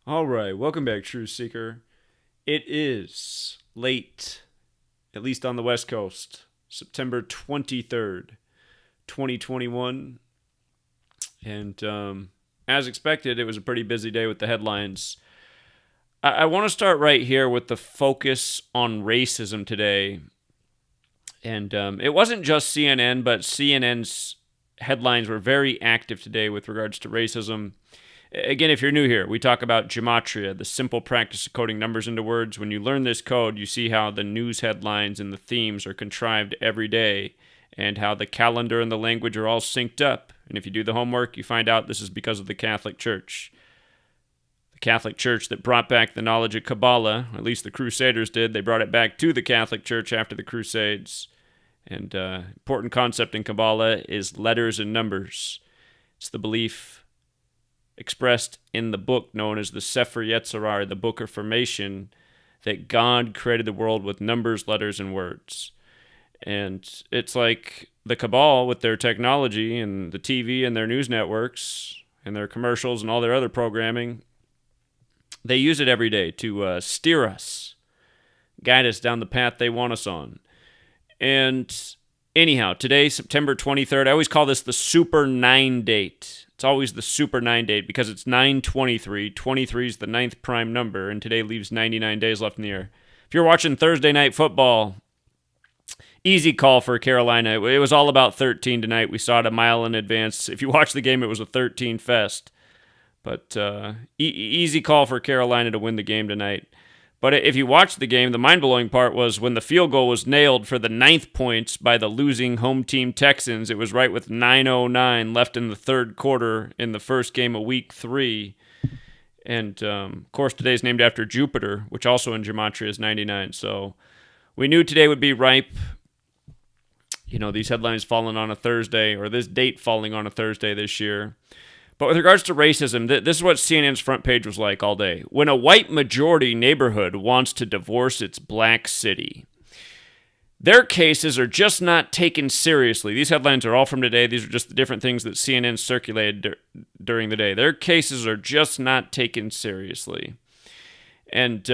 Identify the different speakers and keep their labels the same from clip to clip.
Speaker 1: All right, welcome back, True Seeker. It is late, at least on the West Coast, September 23rd, 2021. And as expected, it was a pretty busy day with the headlines. I want to start right here with the focus on racism today. And it wasn't just CNN, but CNN's headlines were very active today with regards to racism. Again, if you're new here, we talk about gematria, the simple practice of coding numbers into words. When you learn this code, you see how the news headlines and the themes are contrived every day, and how the calendar and the language are all synced up. And if you do the homework, you find out this is because of the Catholic Church. The Catholic Church that brought back the knowledge of Kabbalah, at least the Crusaders did. They brought it back to the Catholic Church after the Crusades. And important concept in Kabbalah is letters and numbers. It's the belief expressed in the book known as the Sefer Yetzirah, the Book of Formation, that God created the world with numbers, letters, and words. And it's like the Cabal with their technology and the TV and their news networks and their commercials and all their other programming. They use it every day to steer us, guide us down the path they want us on. And anyhow, today, September 23rd, I always call this the Super 9 date. It's always the Super 9 date because it's 9/23. 23 is the ninth prime number, and today leaves 99 days left in the year. If you're watching Thursday night football, easy call for Carolina. It was all about 13 tonight. We saw it a mile in advance. If you watch the game, it was a 13 fest. But easy call for Carolina to win the game tonight. But if you watch the game, the mind-blowing part was when the field goal was nailed for the 9th points by the losing home team Texans. It was right with 9:09 left in the third quarter in the first game of Week 3. And, of course, today's named after Jupiter, which also in Gematria is 99. So we knew today would be ripe. You know, these headlines falling on a Thursday, or this date falling on a Thursday this year. But with regards to racism, this is what CNN's front page was like all day. When a white majority neighborhood wants to divorce its black city. Their cases are just not taken seriously. These headlines are all from today. These are just the different things that CNN circulated during the day. Their cases are just not taken seriously. And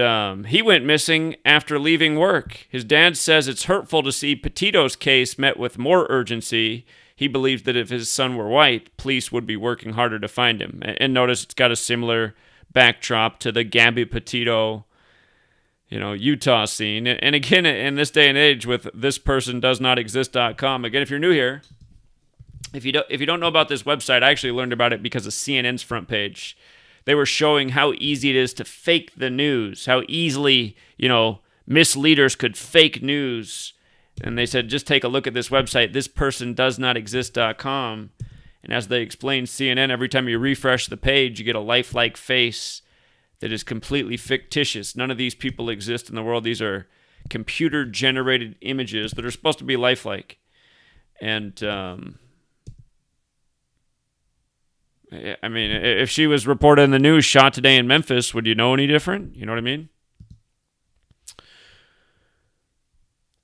Speaker 1: he went missing after leaving work. His dad says it's hurtful to see Petito's case met with more urgency. He believes that if his son were white, police would be working harder to find him. And notice it's got a similar backdrop to the Gabby Petito, Utah scene. And again, in this day and age with thispersondoesnotexist.com, again, if you're new here, if you don't know about this website, I actually learned about it because of CNN's front page. They were showing how easy it is to fake the news, how easily, misleaders could fake news. And they said, just take a look at this website, thispersondoesnotexist.com. And as they explained CNN, every time you refresh the page, you get a lifelike face that is completely fictitious. None of these people exist in the world. These are computer-generated images that are supposed to be lifelike. And, if she was reported in the news, shot today in Memphis, would you know any different? You know what I mean?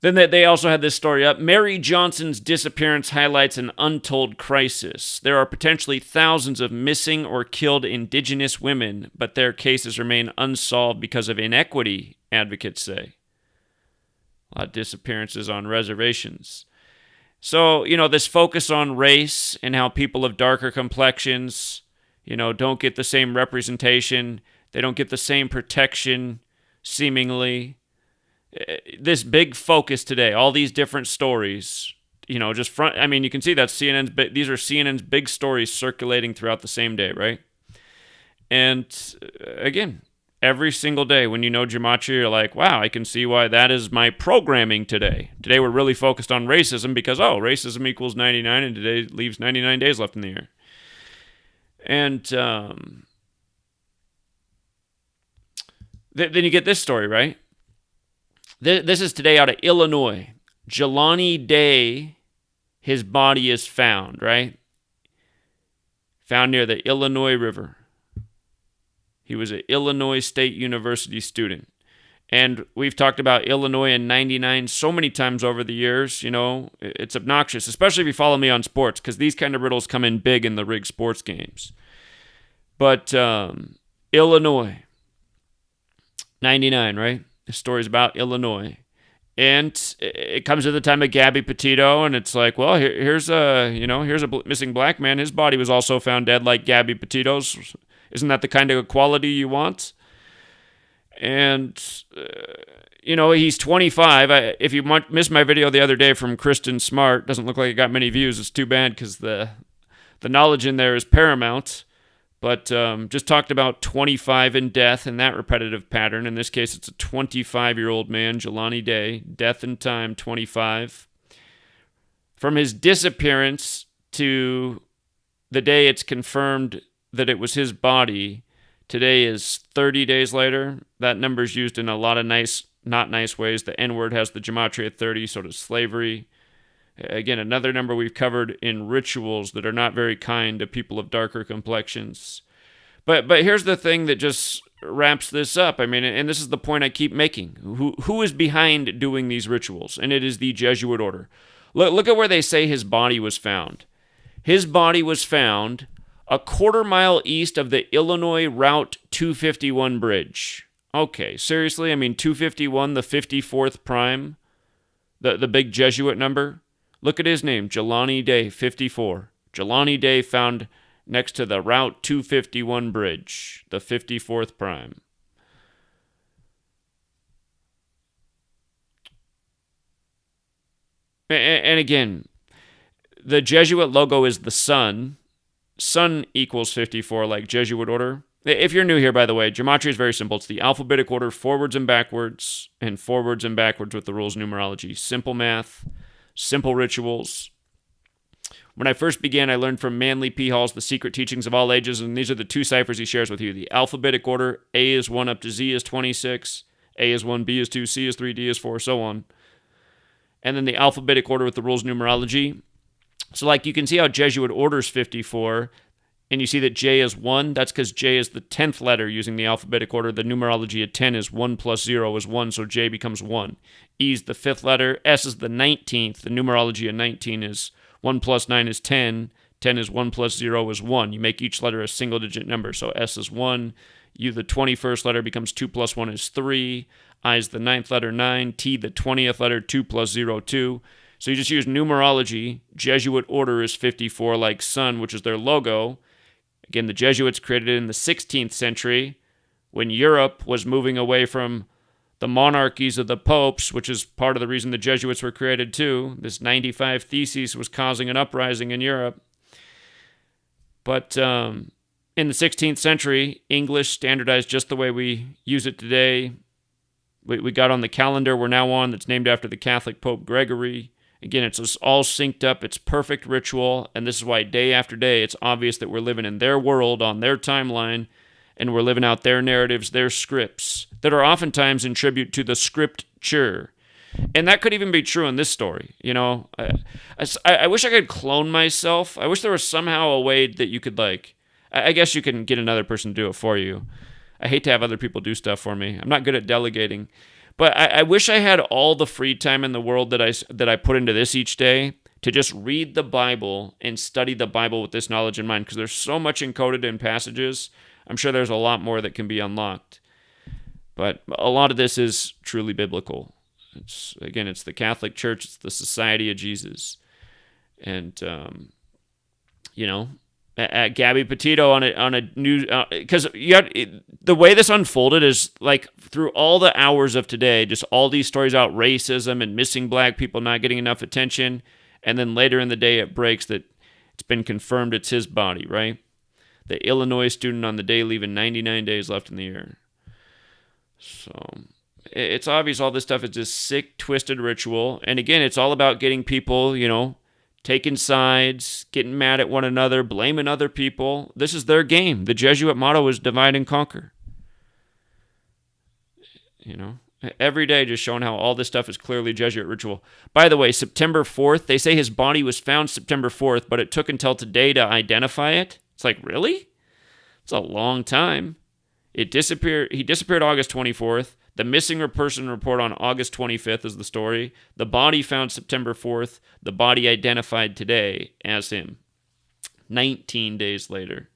Speaker 1: Then they also had this story up. Mary Johnson's disappearance highlights an untold crisis. There are potentially thousands of missing or killed Indigenous women, but their cases remain unsolved because of inequity, advocates say. A lot of disappearances on reservations. So, this focus on race and how people of darker complexions, don't get the same representation. They don't get the same protection, seemingly. This big focus today, all these different stories, you can see that these are CNN's big stories circulating throughout the same day, right? And again, every single day when you know gematria, you're like, wow, I can see why that is my programming today. Today we're really focused on racism because, racism equals 99 and today leaves 99 days left in the year. And then you get this story, right? This is today out of Illinois. Jelani Day, his body is found, right? Found near the Illinois River. He was an Illinois State University student. And we've talked about Illinois and 99 so many times over the years. It's obnoxious, especially if you follow me on sports, because these kind of riddles come in big in the rigged sports games. But Illinois. 99, right? The story's about Illinois. And it comes to the time of Gabby Petito, and it's like, well, here's a missing black man. His body was also found dead like Gabby Petito's. Isn't that the kind of equality you want? And, he's 25. If you missed my video the other day from Kristen Smart, doesn't look like it got many views. It's too bad because the knowledge in there is paramount. But just talked about 25 and death and that repetitive pattern. In this case, it's a 25-year-old man, Jelani Day, death and time, 25. From his disappearance to the day it's confirmed that it was his body, today is 30 days later. That number is used in a lot of not nice ways. The N-word has the gematria 30, so does slavery. Again, another number we've covered in rituals that are not very kind to people of darker complexions. But here's the thing that just wraps this up. I mean, and this is the point I keep making. Who is behind doing these rituals? And it is the Jesuit order. Look at where they say his body was found. His body was found a quarter-mile east of the Illinois Route 251 bridge. Okay, seriously? I mean, 251, the 54th prime, the big Jesuit number? Look at his name, Jelani Day, 54. Jelani Day found next to the Route 251 bridge, the 54th prime. And again, the Jesuit logo is the sun. Sun equals 54, like Jesuit order. If you're new here, by the way, gematria is very simple. It's the alphabetic order, forwards and backwards with the rules of numerology. Simple math. Simple rituals. When I first began, I learned from Manly P. Hall's The Secret Teachings of All Ages, and these are the two ciphers he shares with you. The alphabetic order, A is 1 up to Z is 26, A is 1, B is 2, C is 3, D is 4, so on. And then the alphabetic order with the rules of numerology. So like you can see how Jesuit orders 54, and you see that J is 1. That's because J is the 10th letter using the alphabetic order. The numerology at 10 is 1 plus 0 is 1, so J becomes 1. E is the 5th letter. S is the 19th. The numerology at 19 is 1 plus 9 is 10. 10 is 1 plus 0 is 1. You make each letter a single-digit number. So S is 1. U, the 21st letter, becomes 2 plus 1 is 3. I is the 9th letter, 9. T, the 20th letter, 2 plus 0, 2. So you just use numerology. Jesuit order is 54, like sun, which is their logo. Again, the Jesuits created it in the 16th century when Europe was moving away from the monarchies of the popes, which is part of the reason the Jesuits were created too. This 95 Theses was causing an uprising in Europe. But in the 16th century, English standardized just the way we use it today. We got on the calendar we're now on that's named after the Catholic Pope Gregory. Again, it's just all synced up. It's perfect ritual. And this is why day after day, it's obvious that we're living in their world, on their timeline, and we're living out their narratives, their scripts, that are oftentimes in tribute to the scripture. And that could even be true in this story. You know, I wish I could clone myself. I wish there was somehow a way that you could, like, I guess you can get another person to do it for you. I hate to have other people do stuff for me. I'm not good at delegating. But I wish I had all the free time in the world that I put into this each day to just read the Bible and study the Bible with this knowledge in mind, because there's so much encoded in passages. I'm sure there's a lot more that can be unlocked. But a lot of this is truly biblical. It's the Catholic Church. It's the Society of Jesus. And, at Gabby Petito on a new, because the way this unfolded is like through all the hours of today, just all these stories about racism and missing black people not getting enough attention, and then later in the day it breaks that it's been confirmed it's his body, right? The Illinois student on the day leaving 99 days left in the year. So it's obvious all this stuff is just sick, twisted ritual, and again, it's all about getting people, taking sides, getting mad at one another, blaming other people. This is their game. The Jesuit motto is divide and conquer. Every day just showing how all this stuff is clearly Jesuit ritual. By the way, September 4th, they say his body was found September 4th, but it took until today to identify it. It's like, really? It's a long time. He disappeared August 24th. The missing person report on August 25th is the story. The body found September 4th. The body identified today as him. 19 days later.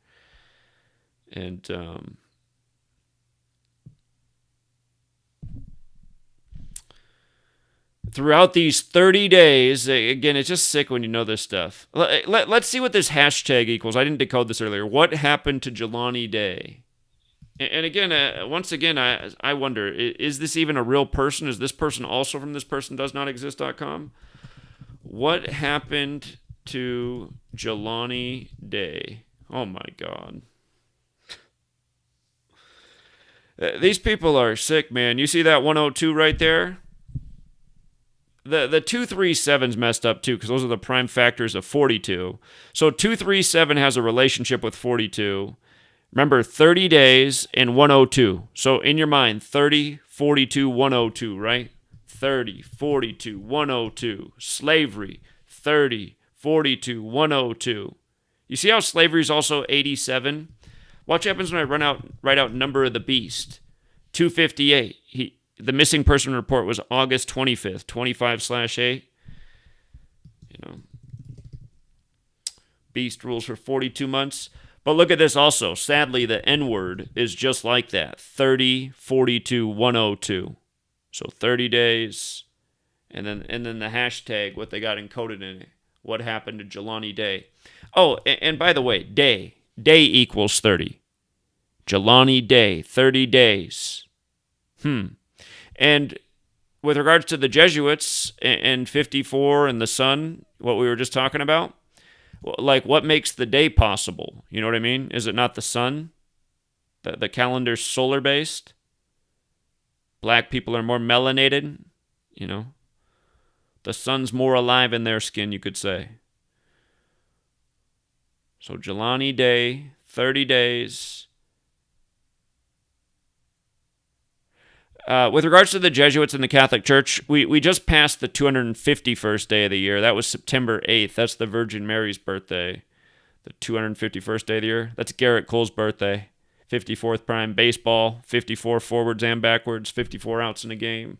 Speaker 1: And throughout these 30 days, again, it's just sick when you know this stuff. Let's see what this hashtag equals. I didn't decode this earlier. What happened to Jelani Day? And again, once again, I wonder, is this even a real person? Is this person also from thispersondoesnotexist.com? What happened to Jelani Day? Oh my God. These people are sick, man. You see that 102 right there? The 237's messed up too, because those are the prime factors of 42. So 237 has a relationship with 42. Remember, 30 days and 102. So in your mind, 30, 42, 102, right? 30, 42, 102. Slavery, 30, 42, 102. You see how slavery is also 87? Watch what happens when I write out number of the beast. 258. The missing person report was August 25th, 25/8. You know, beast rules for 42 months. But look at this also. Sadly, the N-word is just like that. 30, 42, 102. So 30 days, and then the hashtag, what they got encoded in it. What happened to Jelani Day? Oh, and by the way, day equals 30. Jelani Day, 30 days. And with regards to the Jesuits and 54 and the sun, what we were just talking about, like what makes the day possible? You know what I mean? Is it not the sun? The calendar's solar based? Black people are more melanated, you know? The sun's more alive in their skin, you could say. So Jelani Day, 30 days. With regards to the Jesuits and the Catholic Church, we just passed the 251st day of the year. That was September 8th. That's the Virgin Mary's birthday. The 251st day of the year. That's Garrett Cole's birthday. 54th prime baseball, 54 forwards and backwards, 54 outs in a game.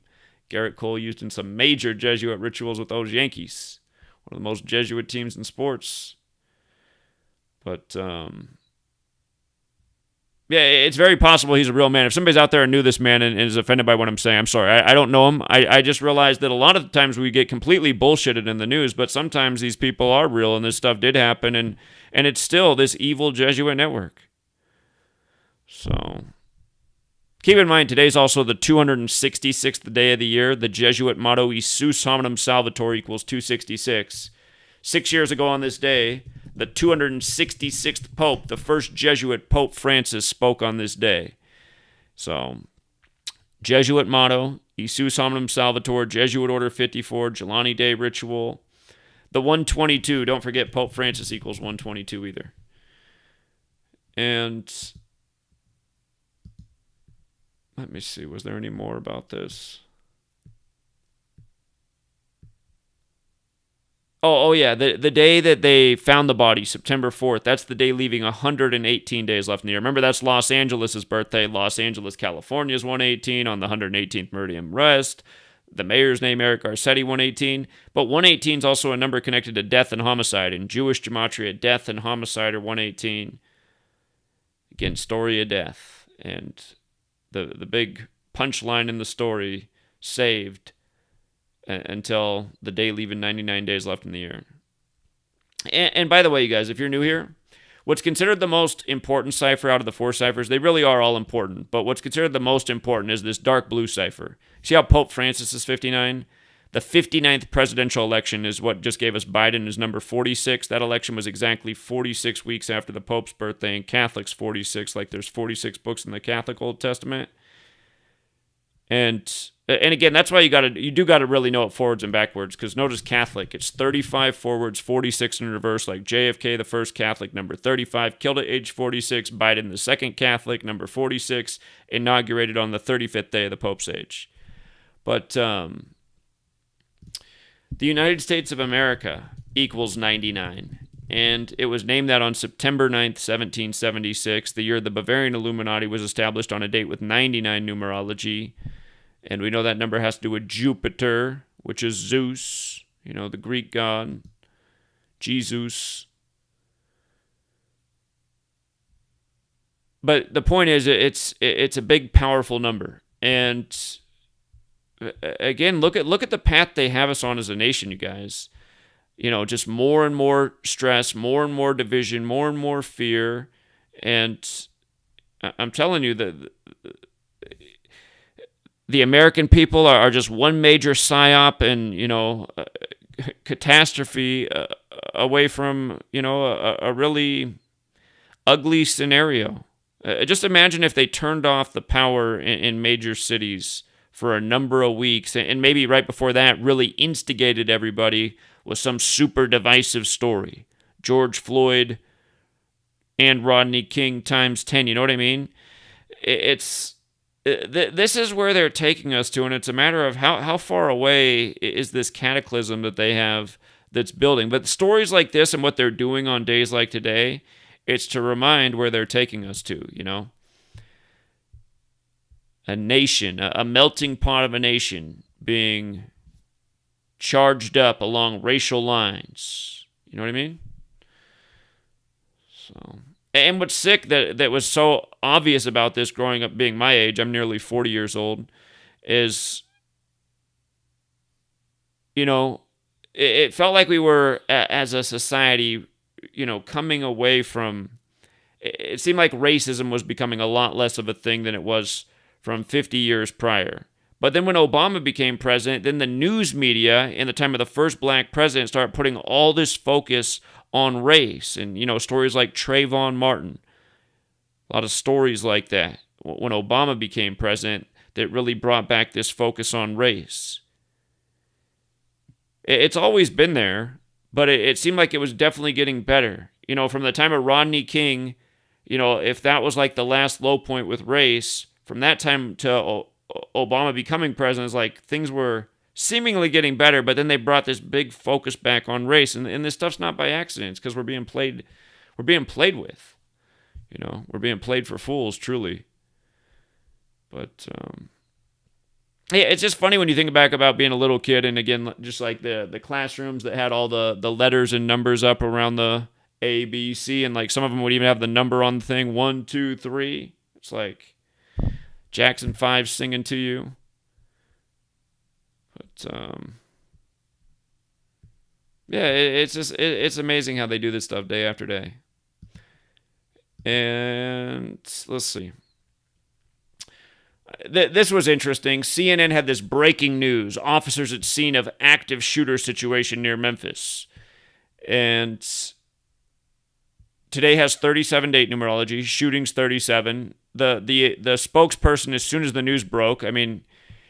Speaker 1: Garrett Cole used in some major Jesuit rituals with those Yankees. One of the most Jesuit teams in sports. But, yeah, it's very possible he's a real man. If somebody's out there and knew this man and is offended by what I'm saying, I'm sorry. I don't know him. I just realized that a lot of the times we get completely bullshitted in the news, but sometimes these people are real and this stuff did happen, and it's still this evil Jesuit network. So keep in mind, today's also the 266th day of the year. The Jesuit motto, Isus hominum salvator, equals 266. 6 years ago on this day, the 266th Pope, the first Jesuit Pope Francis, spoke on this day. So, Jesuit motto, Isus hominum salvator, Jesuit Order 54, Jelani Day ritual. The 122, don't forget Pope Francis equals 122 either. And let me see, was there any more about this? Oh yeah, the day that they found the body, September 4th, that's the day leaving 118 days left in the year. Remember, that's Los Angeles' birthday. Los Angeles, California is 118 on the 118th Meridian West. The mayor's name, Eric Garcetti, 118. But 118 is also a number connected to death and homicide. In Jewish gematria, death and homicide are 118. Again, story of death. And the big punchline in the story, saved until the day leaving 99 days left in the year. And by the way, you guys, if you're new here, what's considered the most important cipher out of the four ciphers, they really are all important, but what's considered the most important is this dark blue cipher. See how Pope Francis is 59? The 59th presidential election is what just gave us Biden as number 46. That election was exactly 46 weeks after the Pope's birthday, and Catholics 46, like there's 46 books in the Catholic Old Testament. And again, that's why you do gotta really know it forwards and backwards, because notice Catholic, it's 35 forwards, 46 in reverse, like JFK, the first Catholic, number 35, killed at age 46, Biden, the second Catholic, number 46, inaugurated on the 35th day of the Pope's age. But the United States of America equals 99, and it was named that on September 9th, 1776, the year the Bavarian Illuminati was established on a date with 99 numerology. And we know that number has to do with Jupiter, which is Zeus, the Greek god, Jesus. But the point is, it's a big, powerful number. And again, look at the path they have us on as a nation, you guys. Just more and more stress, more and more division, more and more fear. And I'm telling you that the American people are just one major psyop and, catastrophe away from, a really ugly scenario. Just imagine if they turned off the power in major cities for a number of weeks, and maybe right before that really instigated everybody with some super divisive story. George Floyd and Rodney King times 10, you know what I mean? This is where they're taking us to, and it's a matter of how far away is this cataclysm that they have that's building. But stories like this and what they're doing on days like today, it's to remind where they're taking us to, A nation, a melting pot of a nation being charged up along racial lines. You know what I mean? So, and what's sick that was so obvious about this growing up being my age, I'm nearly 40 years old, is, it felt like we were, as a society, coming away from, it seemed like racism was becoming a lot less of a thing than it was from 50 years prior. But then when Obama became president, then the news media in the time of the first black president started putting all this focus on race and, stories like Trayvon Martin. A lot of stories like that. When Obama became president, that really brought back this focus on race. It's always been there, but it seemed like it was definitely getting better. From the time of Rodney King, if that was like the last low point with race, from that time to Obama becoming president, is like things were seemingly getting better, but then they brought this big focus back on race, and this stuff's not by accident. It's because we're being played with. We're being played for fools, truly. But yeah, it's just funny when you think back about being a little kid, and again, just like the classrooms that had all the letters and numbers up around the A, B, C, and like some of them would even have the number on the thing, 1, 2, 3. It's like Jackson 5 singing to you. But yeah, it's amazing how they do this stuff day after day. And let's see. This was interesting. CNN had this breaking news: officers at scene of active shooter situation near Memphis. And today has 37 date numerology. Shootings 37. The spokesperson, as soon as the news broke, I mean,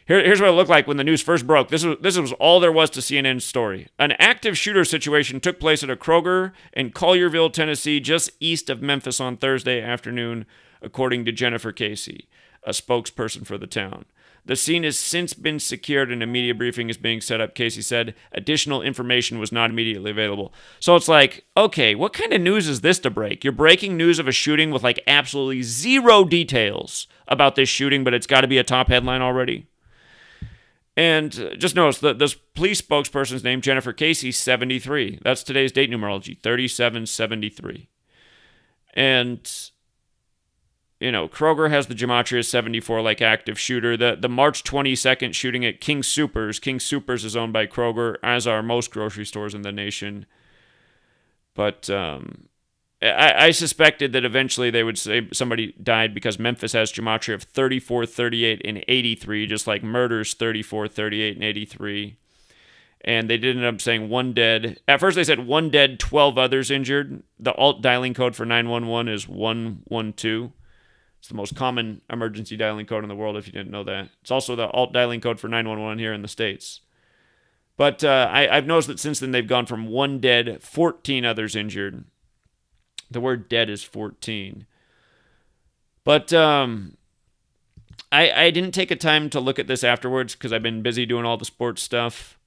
Speaker 1: here's what it looked like when the news first broke. This was all there was to CNN's story. An active shooter situation took place at a Kroger in Collierville, Tennessee, just east of Memphis on Thursday afternoon, according to Jennifer Casey, a spokesperson for the town. The scene has since been secured and a media briefing is being set up, Casey said. Additional information was not immediately available. So it's like, okay, what kind of news is this to break? You're breaking news of a shooting with like absolutely zero details about this shooting, but it's got to be a top headline already. And just notice, the police spokesperson's name, Jennifer Casey, 73. That's today's date numerology, 3773. And Kroger has the gematria 74 like active shooter. The March 22nd shooting at King Soopers. King Soopers is owned by Kroger, as are most grocery stores in the nation. But I suspected that eventually they would say somebody died because Memphis has gematria of 34, 38, and 83, just like murders 34, 38, and 83. And they did end up saying 1 dead. At first they said 1 dead, 12 others injured. The alt dialing code for 911 is 112. It's the most common emergency dialing code in the world, if you didn't know that. It's also the alt dialing code for 911 here in the States. But I've noticed that since then they've gone from 1 dead, 14 others injured. The word dead is 14. But I didn't take a time to look at this afterwards because I've been busy doing all the sports stuff.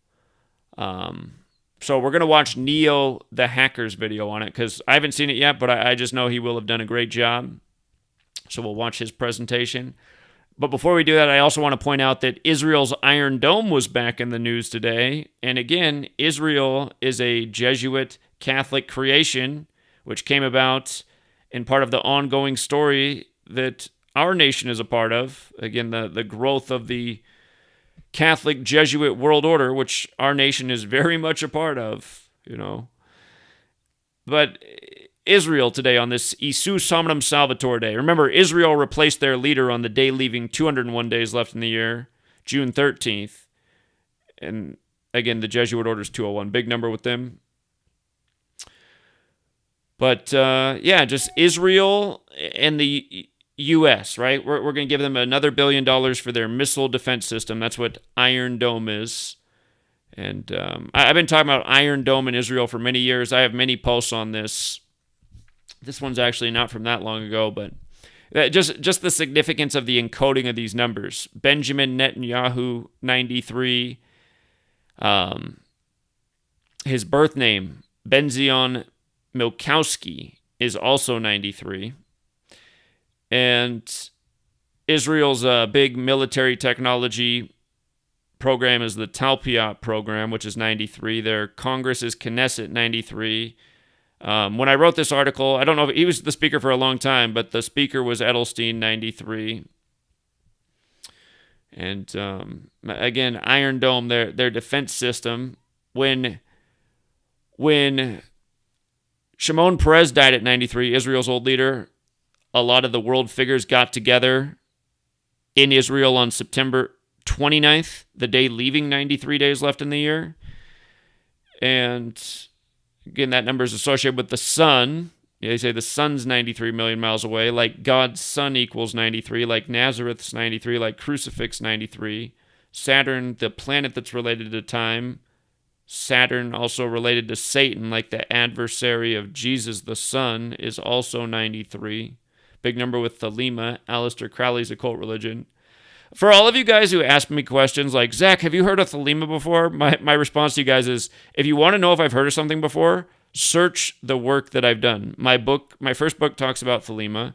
Speaker 1: So we're going to watch Neo the Hacker's video on it because I haven't seen it yet, but I just know he will have done a great job. So we'll watch his presentation. But before we do that, I also want to point out that Israel's Iron Dome was back in the news today. And again, Israel is a Jesuit Catholic creation, which came about in part of the ongoing story that our nation is a part of. Again, the growth of the Catholic Jesuit world order, which our nation is very much a part of, But Israel today on this Isus Hominum Salvator Day. Remember, Israel replaced their leader on the day leaving 201 days left in the year, June 13th. And again, the Jesuit order is 201. Big number with them. But just Israel and the U.S., right? We're going to give them another $1 billion for their missile defense system. That's what Iron Dome is. And I've been talking about Iron Dome in Israel for many years. I have many posts on this. This one's actually not from that long ago, but just the significance of the encoding of these numbers. Benjamin Netanyahu, 93. His birth name, Benzion Milkowski, is also 93. And Israel's big military technology program is the Talpiot program, which is 93. Their Congress is Knesset, 93. When I wrote this article, I don't know if he was the speaker for a long time, but the speaker was Edelstein, 93. And again, Iron Dome, their defense system. When Shimon Peres died at 93, Israel's old leader, a lot of the world figures got together in Israel on September 29th, the day leaving 93 days left in the year. And again, that number is associated with the sun. They say the sun's 93 million miles away, like God's sun equals 93, like Nazareth's 93, like crucifix 93. Saturn, the planet that's related to time. Saturn also related to Satan, like the adversary of Jesus, the sun, is also 93. Big number with Thelema, Aleister Crowley's occult religion. For all of you guys who ask me questions like, Zach, have you heard of Thelema before? My response to you guys is, if you want to know if I've heard of something before, search the work that I've done. My first book talks about Thelema.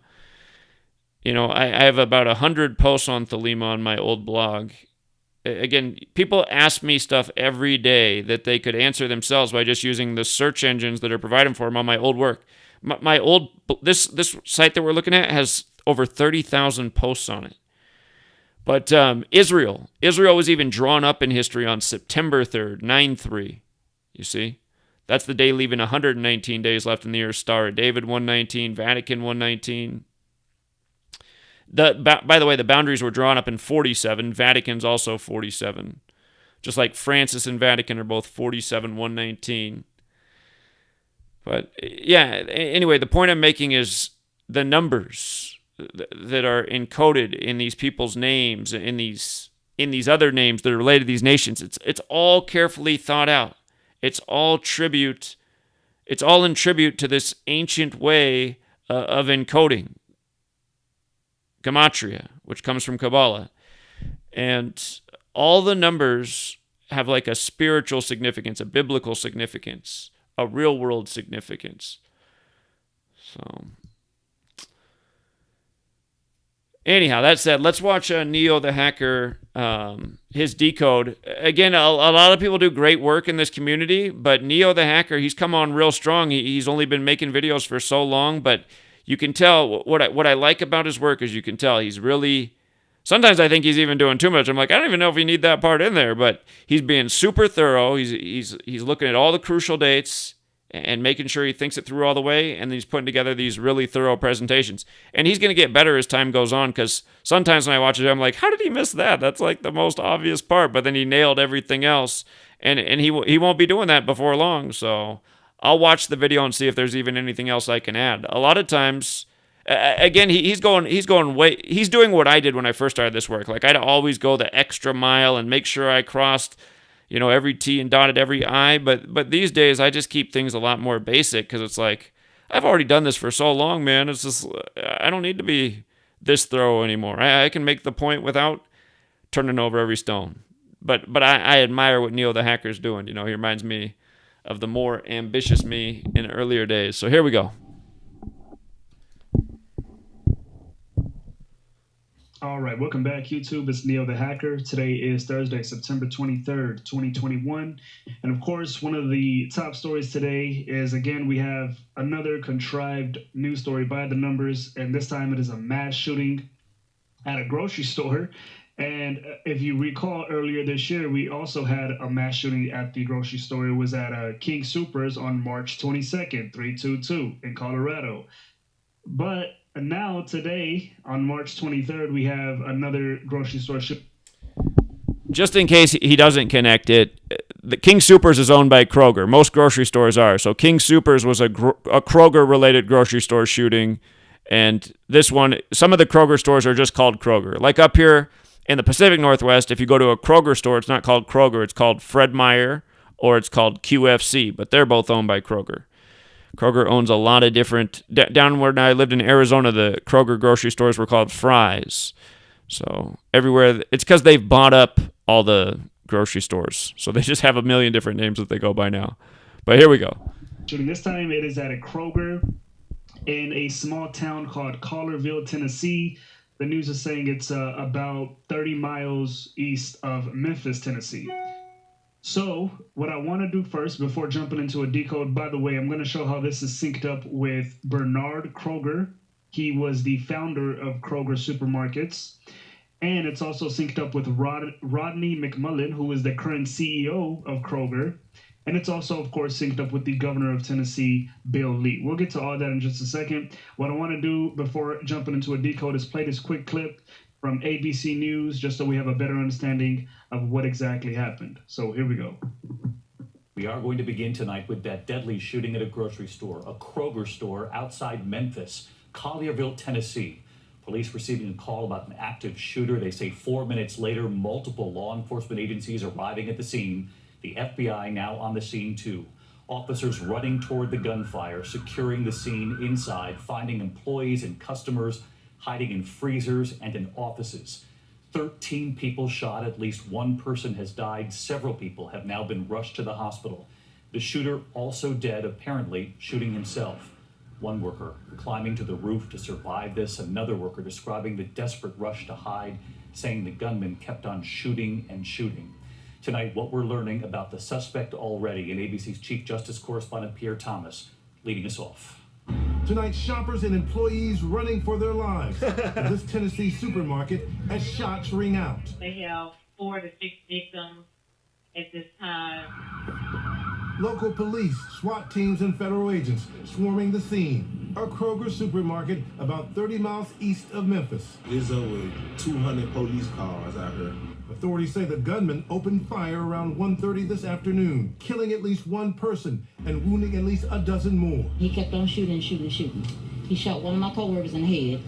Speaker 1: I have about 100 posts on Thelema on my old blog. Again, people ask me stuff every day that they could answer themselves by just using the search engines that are provided for them on my old work. This site that we're looking at has over 30,000 posts on it. But Israel was even drawn up in history on September 3rd, 9-3. You see? That's the day leaving 119 days left in the year. Star of David, 119. Vatican, 119. By the way, the boundaries were drawn up in 47. Vatican's also 47. Just like Francis and Vatican are both 47, 119. But yeah, anyway, the point I'm making is the numbers that are encoded in these people's names, in these other names that are related to these nations. It's all carefully thought out. It's all in tribute to this ancient way of encoding. Gematria, which comes from Kabbalah. And all the numbers have like a spiritual significance, a biblical significance, a real world significance. So anyhow, that said, let's watch Neo the Hacker, his decode. Again, a lot of people do great work in this community, but Neo the Hacker, he's come on real strong. He's only been making videos for so long, but you can tell what I like about his work is you can tell he's really, sometimes I think he's even doing too much. I'm like, I don't even know if you need that part in there, but he's being super thorough. He's looking at all the crucial dates and making sure he thinks it through all the way, and then he's putting together these really thorough presentations. And he's going to get better as time goes on, because sometimes when I watch it, I'm like, how did he miss that? That's like the most obvious part, but then he nailed everything else, and he won't be doing that before long, so I'll watch the video and see if there's even anything else I can add. A lot of times, again, he's doing what I did when I first started this work. Like, I'd always go the extra mile and make sure I crossed every T and dotted every I, but these days I just keep things a lot more basic, because it's like, I've already done this for so long, man. It's just, I don't need to be this thorough anymore. I can make the point without turning over every stone. But I admire what Neo the Hacker's doing. He reminds me of the more ambitious me in earlier days. So here we go.
Speaker 2: All right, welcome back, YouTube. It's Neo the Hacker. Today is Thursday, September 23rd, 2021. And of course, one of the top stories today is, again, we have another contrived news story by the numbers, and this time it is a mass shooting at a grocery store. And if you recall earlier this year, we also had a mass shooting at the grocery store. It was at King Supers on March 22nd, 322 in Colorado. But now, today, on March 23rd, we have another grocery store shooting.
Speaker 1: Just in case he doesn't connect it, the King Supers is owned by Kroger. Most grocery stores are. So King Supers was a Kroger-related grocery store shooting. And this one, some of the Kroger stores are just called Kroger. Like up here in the Pacific Northwest, if you go to a Kroger store, it's not called Kroger. It's called Fred Meyer or it's called QFC. But they're both owned by Kroger. Kroger owns a lot of different... Down where I lived in Arizona, the Kroger grocery stores were called Fry's. So everywhere... It's because they've bought up all the grocery stores. So they just have a million different names that they go by now. But here we go.
Speaker 2: This time it is at a Kroger in a small town called Collierville, Tennessee. The news is saying it's about 30 miles east of Memphis, Tennessee. So what I want to do first before jumping into a decode, by the way, I'm going to show how this is synced up with Bernard Kroger. He was the founder of Kroger Supermarkets. And it's also synced up with Rodney McMullen, who is the current CEO of Kroger. And it's also, of course, synced up with the governor of Tennessee, Bill Lee. We'll get to all that in just a second. What I want to do before jumping into a decode is play this quick clip from ABC News, just so we have a better understanding of what exactly happened. So here we go.
Speaker 3: We are going to begin tonight with that deadly shooting at a grocery store, a Kroger store outside Memphis, Collierville, Tennessee. Police receiving a call about an active shooter. They say 4 minutes later, multiple law enforcement agencies arriving at the scene. The FBI now on the scene too. Officers running toward the gunfire, securing the scene inside, finding employees and customers hiding in freezers and in offices. 13 people shot, at least one person has died. Several people have now been rushed to the hospital. The shooter also dead, apparently shooting himself. One worker climbing to the roof to survive this. Another worker describing the desperate rush to hide, saying the gunman kept on shooting and shooting. Tonight, what we're learning about the suspect already, and ABC's Chief Justice Correspondent Pierre Thomas leading us off.
Speaker 4: Tonight, shoppers and employees running for their lives at this Tennessee supermarket as shots ring out.
Speaker 5: They have 4 to 6 victims at this time.
Speaker 4: Local police, SWAT teams, and federal agents swarming the scene. A Kroger supermarket about 30 miles east of Memphis.
Speaker 6: There's over 200 police cars out here.
Speaker 4: Authorities say the gunman opened fire around 1:30 this afternoon, killing at least one person and wounding at least a dozen more.
Speaker 7: He kept on shooting. He shot one of my coworkers in the head.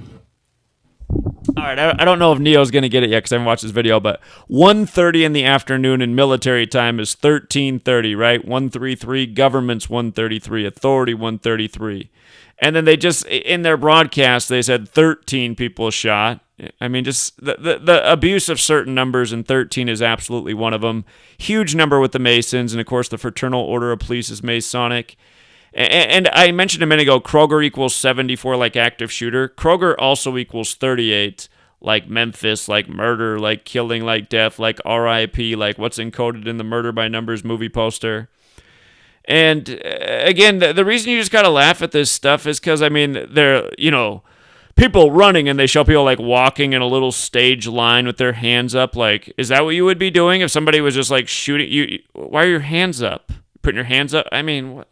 Speaker 1: All right, I don't know if Neo's going to get it yet because I haven't watched this video, but 1:30 in the afternoon in military time is 13:30, right? 133, government's 133, authority 133. And then they just, in their broadcast, they said 13 people shot. I mean, just the abuse of certain numbers, and 13 is absolutely one of them. Huge number with the Masons, and of course the Fraternal Order of Police is Masonic. And I mentioned a minute ago, Kroger equals 74 like active shooter. Kroger also equals 38 like Memphis, like murder, like killing, like death, like RIP, like what's encoded in the Murder by Numbers movie poster. And again, the reason you just got to laugh at this stuff is because, I mean, they're, people running and they show people like walking in a little stage line with their hands up. Like, is that what you would be doing if somebody was just like shooting you? Why are your hands up? Putting your hands up? I mean,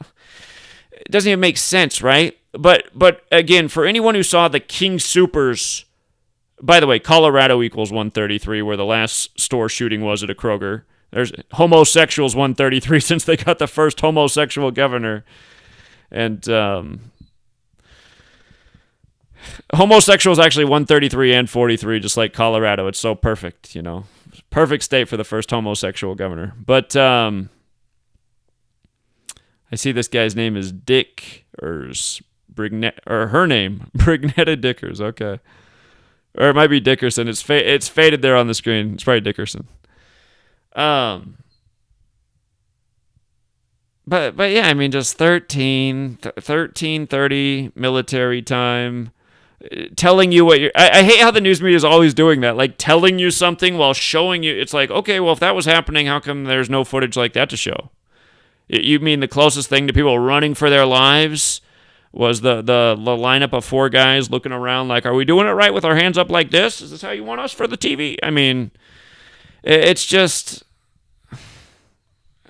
Speaker 1: it doesn't even make sense, right? But again, for anyone who saw the King Supers, by the way, Colorado equals 133, where the last store shooting was at a Kroger. There's homosexuals 133 since they got the first homosexual governor. And homosexuals actually 133 and 43, just like Colorado. It's so perfect, Perfect state for the first homosexual governor. But I see this guy's name is Dickers, or her name, Brignetta Dickers. Okay, or it might be Dickerson. It's faded there on the screen. It's probably Dickerson. But yeah, I mean, just 13:30 military time, telling you what you're. I hate how the news media is always doing that, like telling you something while showing you. It's like, okay, well, if that was happening, how come there's no footage like that to show? You mean the closest thing to people running for their lives Was the lineup of 4 guys looking around like, are we doing it right with our hands up like this? Is this how you want us for the TV? I mean, it's just,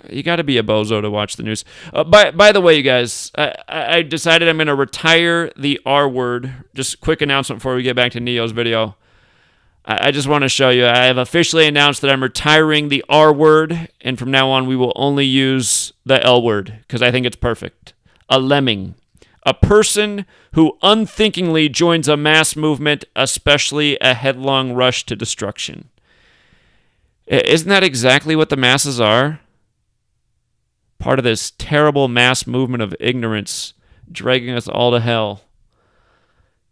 Speaker 1: you got to be a bozo to watch the news. By the way, you guys, I decided I'm going to retire the R word. Just quick announcement before we get back to Neo's video. I just want to show you, I have officially announced that I'm retiring the R word, and from now on we will only use the L word, because I think it's perfect. A lemming. A person who unthinkingly joins a mass movement, especially a headlong rush to destruction. Isn't that exactly what the masses are? Part of this terrible mass movement of ignorance, dragging us all to hell.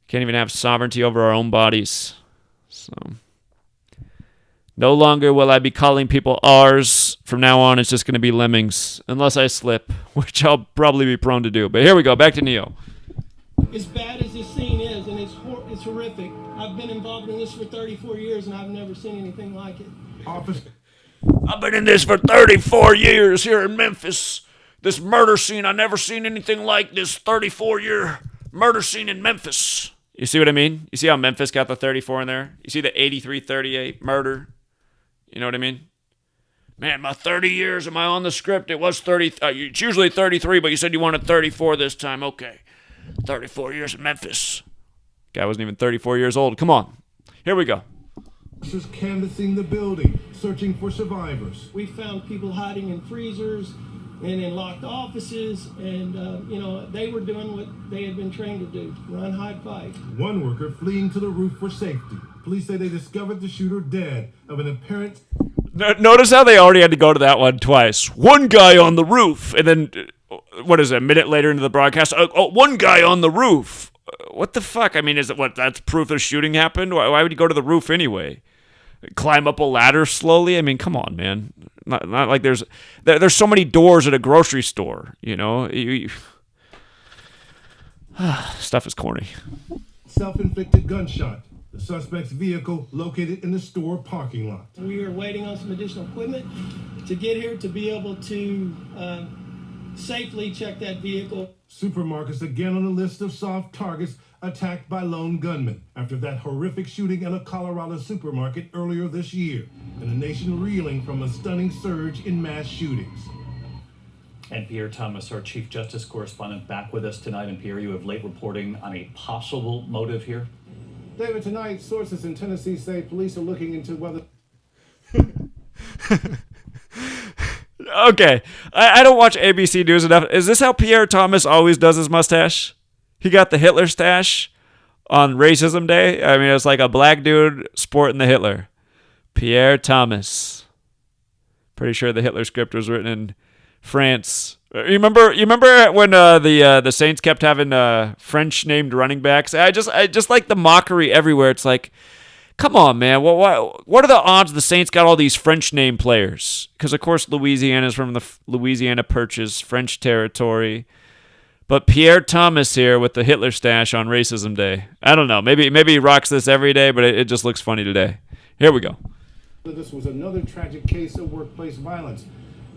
Speaker 1: Can't even have sovereignty over our own bodies. So, no longer will I be calling people R's. From now on, it's just going to be lemmings, unless I slip, which I'll probably be prone to do. But here we go, back to Neo.
Speaker 8: As bad as this scene is, and it's horrific. I've been involved in this for 34 years, and I've never seen anything like it.
Speaker 1: I've been in this for 34 years here in Memphis. This murder scene, I've never seen anything like this 34-year murder scene in Memphis. You see what I mean? You see how Memphis got the 34 in there? You see the 83-38 murder? You know what I mean? Man, my 30 years, am I on the script? It was 30. It's usually 33, but you said you wanted 34 this time. Okay. 34 years in Memphis. Guy wasn't even 34 years old. Come on. Here we go.
Speaker 4: Officers canvassing the building, searching for survivors.
Speaker 8: We found people hiding in freezers and in locked offices, and, they were doing what they had been trained to do, run, hide, fight.
Speaker 4: One worker fleeing to the roof for safety. Police say they discovered the shooter dead of an apparent...
Speaker 1: Notice how they already had to go to that one twice. One guy on the roof, and then, what is it, a minute later into the broadcast? One guy on the roof. What the fuck? I mean, is it what? That's proof the shooting happened? Why would you go to the roof anyway? Climb up a ladder slowly? I mean, come on, man. Not like there's so many doors at a grocery store, you know? Stuff is corny.
Speaker 4: Self-inflicted gunshot. The suspect's vehicle located in the store parking lot.
Speaker 8: We are waiting on some additional equipment to get here to be able to safely check that vehicle.
Speaker 4: Supermarkets again on the list of soft targets attacked by lone gunmen after that horrific shooting in a Colorado supermarket earlier this year, and the nation reeling from a stunning surge in mass shootings.
Speaker 3: And Pierre Thomas, our Chief Justice correspondent, back with us tonight. And Pierre, you have late reporting on a possible motive here.
Speaker 4: David, tonight, sources in Tennessee say police are looking into whether...
Speaker 1: Okay, I don't watch ABC News enough. Is this how Pierre Thomas always does his mustache? He got the Hitler stash on Racism Day. I mean, it's like a black dude sporting the Hitler. Pierre Thomas. Pretty sure the Hitler script was written in France. You remember when the Saints kept having French named running backs? I just like the mockery everywhere. It's like, come on, man. What are the odds the Saints got all these French name players? Because of course Louisiana is from the Louisiana Purchase, French territory. But Pierre Thomas here with the Hitler stash on Racism Day. I don't know. Maybe he rocks this every day, but it just looks funny today. Here we go.
Speaker 4: This was another tragic case of workplace violence.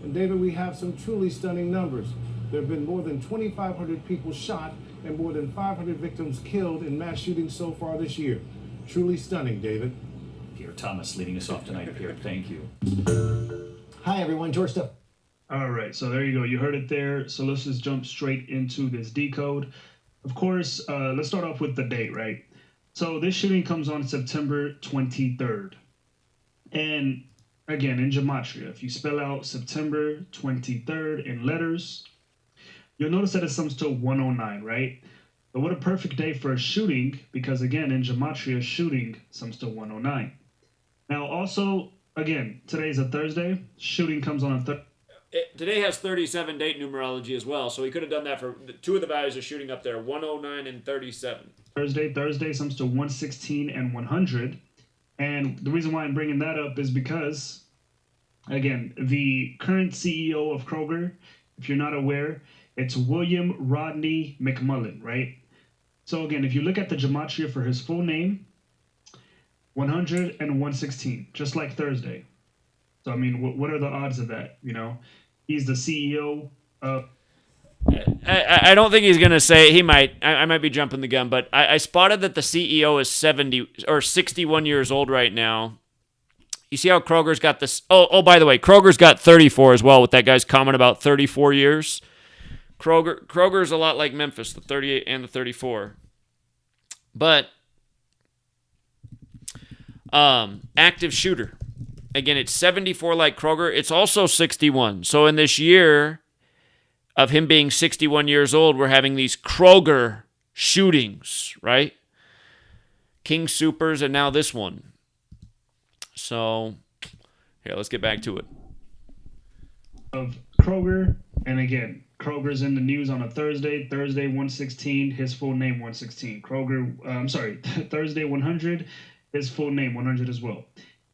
Speaker 4: And David, we have some truly stunning numbers. There have been more than 2,500 people shot and more than 500 victims killed in mass shootings so far this year. Truly stunning, David.
Speaker 3: Pierre Thomas leading us off tonight. Pierre, thank you.
Speaker 9: Hi, everyone. George Stuff.
Speaker 2: All right, so there you go. You heard it there. So let's just jump straight into this decode. Of course, let's start off with the date, right? So this shooting comes on September 23rd. And again, in gematria, if you spell out September 23rd in letters, you'll notice that it sums to 109, right? But what a perfect day for a shooting, because again, in gematria, shooting sums to 109. Now, also, again, today's a Thursday. Shooting comes on a Thursday.
Speaker 1: Today has 37 date numerology as well, so we could have done that for two of the values are shooting up there, 109 and 37.
Speaker 2: Thursday sums to 116 and 100. And the reason why I'm bringing that up is because, again, the current CEO of Kroger, if you're not aware, it's William Rodney McMullen, right? So again, if you look at the gematria for his full name, 100 and 116, just like Thursday. So, I mean, what are the odds of that, you know? He's the CEO of...
Speaker 1: I don't think he's going to say, he might, I might be jumping the gun, but I spotted that the CEO is 70 or 61 years old right now. You see how Kroger's got this? Oh, by the way, Kroger's got 34 as well with that guy's comment about 34 years. Kroger's a lot like Memphis, the 38 and the 34. But active shooter. Again, it's 74 like Kroger. It's also 61. So in this year of him being 61 years old, we're having these Kroger shootings, right? King Supers and now this one. So, here, let's get back to it.
Speaker 2: Of Kroger, and again, Kroger's in the news on a Thursday 116, his full name 116. Thursday 100, his full name 100 as well.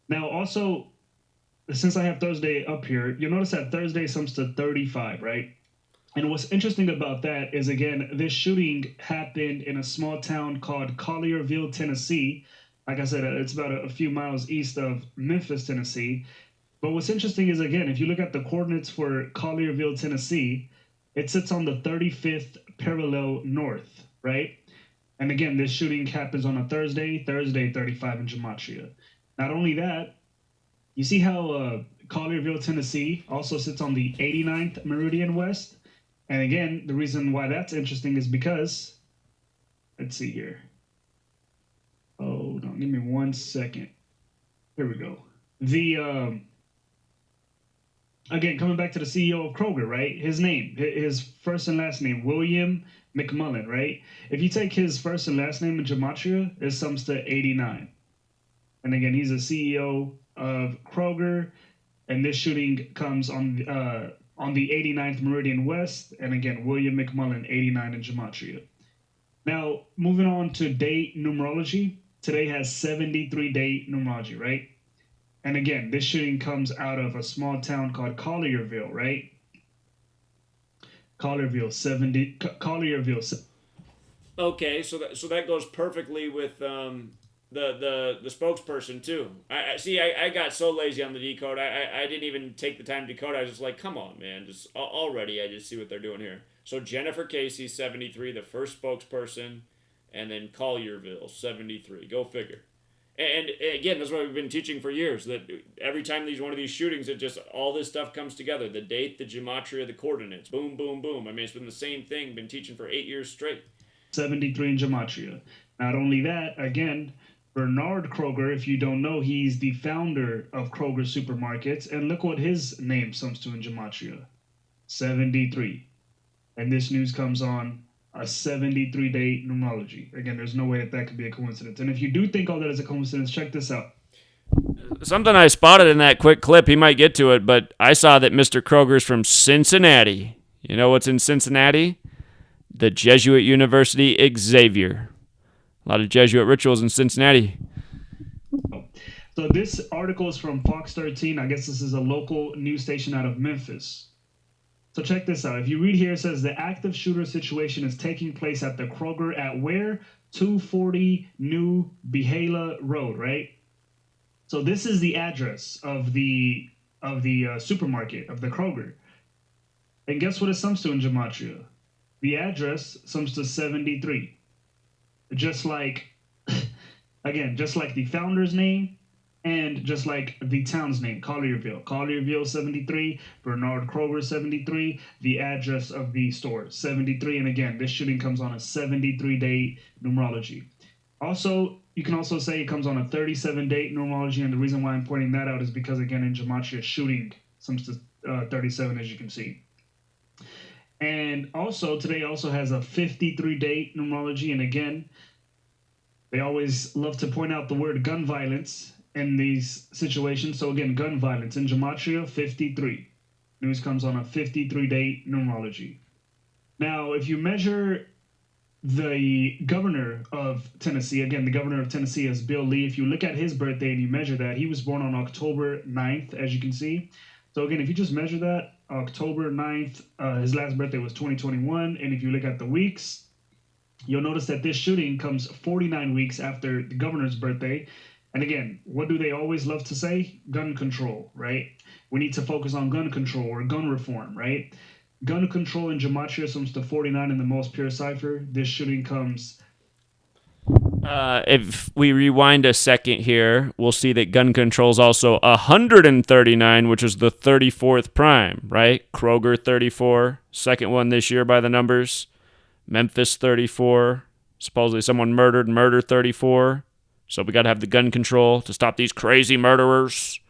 Speaker 2: Now, also, since I have Thursday up here, you'll notice that Thursday sums to 35, right? And what's interesting about that is, again, this shooting happened in a small town called Collierville, Tennessee. Like I said, it's about a few miles east of Memphis, Tennessee. But what's interesting is, again, if you look at the coordinates for Collierville, Tennessee, it sits on the 35th parallel north, right? And again, this shooting happens on a Thursday 35 in Gematria. Not only that, you see how Collierville, Tennessee also sits on the 89th meridian west? And again, the reason why that's interesting is because, let's see here. Oh, no, give me 1 second. Here we go. Again, coming back to the CEO of Kroger, right? His name, his first and last name, William McMullen, right? If you take his first and last name in Gematria, it sums to 89. And again, he's a CEO of Kroger, and this shooting comes on the 89th Meridian West, and again, William McMullen, 89 in Gematria. Now, moving on to date numerology. Today has 73 date numerology, right? And again, this shooting comes out of a small town called Collierville, right? Collierville.
Speaker 1: Okay, so that goes perfectly with the spokesperson too. I got so lazy on the decode. I didn't even take the time to decode. I was just like, come on, man, just already. I just see what they're doing here. So Jennifer Casey, 73, the first spokesperson, and then Collierville, 73. Go figure. And again, that's what we've been teaching for years, that every time one of these shootings, it just, all this stuff comes together. The date, the gematria, the coordinates. Boom, boom, boom. I mean, it's been the same thing, been teaching for 8 years straight.
Speaker 2: 73 in gematria. Not only that, again, Bernard Kroger, if you don't know, he's the founder of Kroger Supermarkets. And look what his name sums to in gematria. 73. And this news comes on a 73-day numerology. Again, there's no way that could be a coincidence. And if you do think all that is a coincidence, check this out.
Speaker 1: Something I spotted in that quick clip, he might get to it, but I saw that Mr. Kroger's from Cincinnati. You know what's in Cincinnati? The Jesuit University Xavier. A lot of Jesuit rituals in Cincinnati.
Speaker 2: So this article is from Fox 13. I guess this is a local news station out of Memphis. So check this out. If you read here, it says the active shooter situation is taking place at the Kroger at where? 240 New Behala Road, right? So this is the address of the supermarket, of the Kroger. And guess what it sums to in gematria? The address sums to 73. Just like, again, just like the founder's name, and just like the town's name, Collierville. Collierville, 73. Bernard Kroger, 73. The address of the store, 73. And again, this shooting comes on a 73-day numerology. Also, you can also say it comes on a 37-day numerology. And the reason why I'm pointing that out is because, again, in gematria, shooting sums to 37, as you can see. And also, today also has a 53-day numerology. And again, they always love to point out the word gun violence in these situations. So again, gun violence in gematria, 53. News comes on a 53-day numerology. Now, if you measure the governor of Tennessee, again, the governor of Tennessee is Bill Lee. If you look at his birthday and you measure that, he was born on October 9th, as you can see. So again, if you just measure that, October 9th, his last birthday was 2021. And if you look at the weeks, you'll notice that this shooting comes 49 weeks after the governor's birthday. And again, what do they always love to say? Gun control, right? We need to focus on gun control or gun reform, right? Gun control in gematria sums to 49 in the most pure cipher. This shooting comes.
Speaker 1: If we rewind a second here, we'll see that gun control is also 139, which is the 34th prime, right? Kroger 34, second one this year by the numbers. Memphis 34, supposedly someone murder 34. So we got to have the gun control to stop these crazy murderers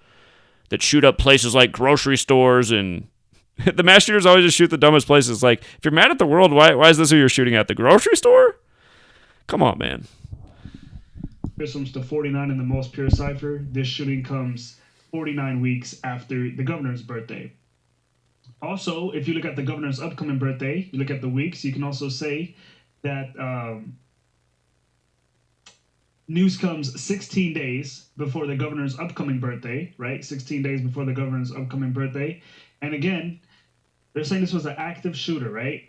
Speaker 1: that shoot up places like grocery stores. And the mass shooters always just shoot the dumbest places. Like, if you're mad at the world, why is this who you're shooting at? The grocery store? Come on, man.
Speaker 2: This sums to 49 in the most pure cipher. This shooting comes 49 weeks after the governor's birthday. Also, if you look at the governor's upcoming birthday, you look at the weeks, you can also say that news comes 16 days before the governor's upcoming birthday, right? 16 days before the governor's upcoming birthday. And again, they're saying this was an active shooter, right?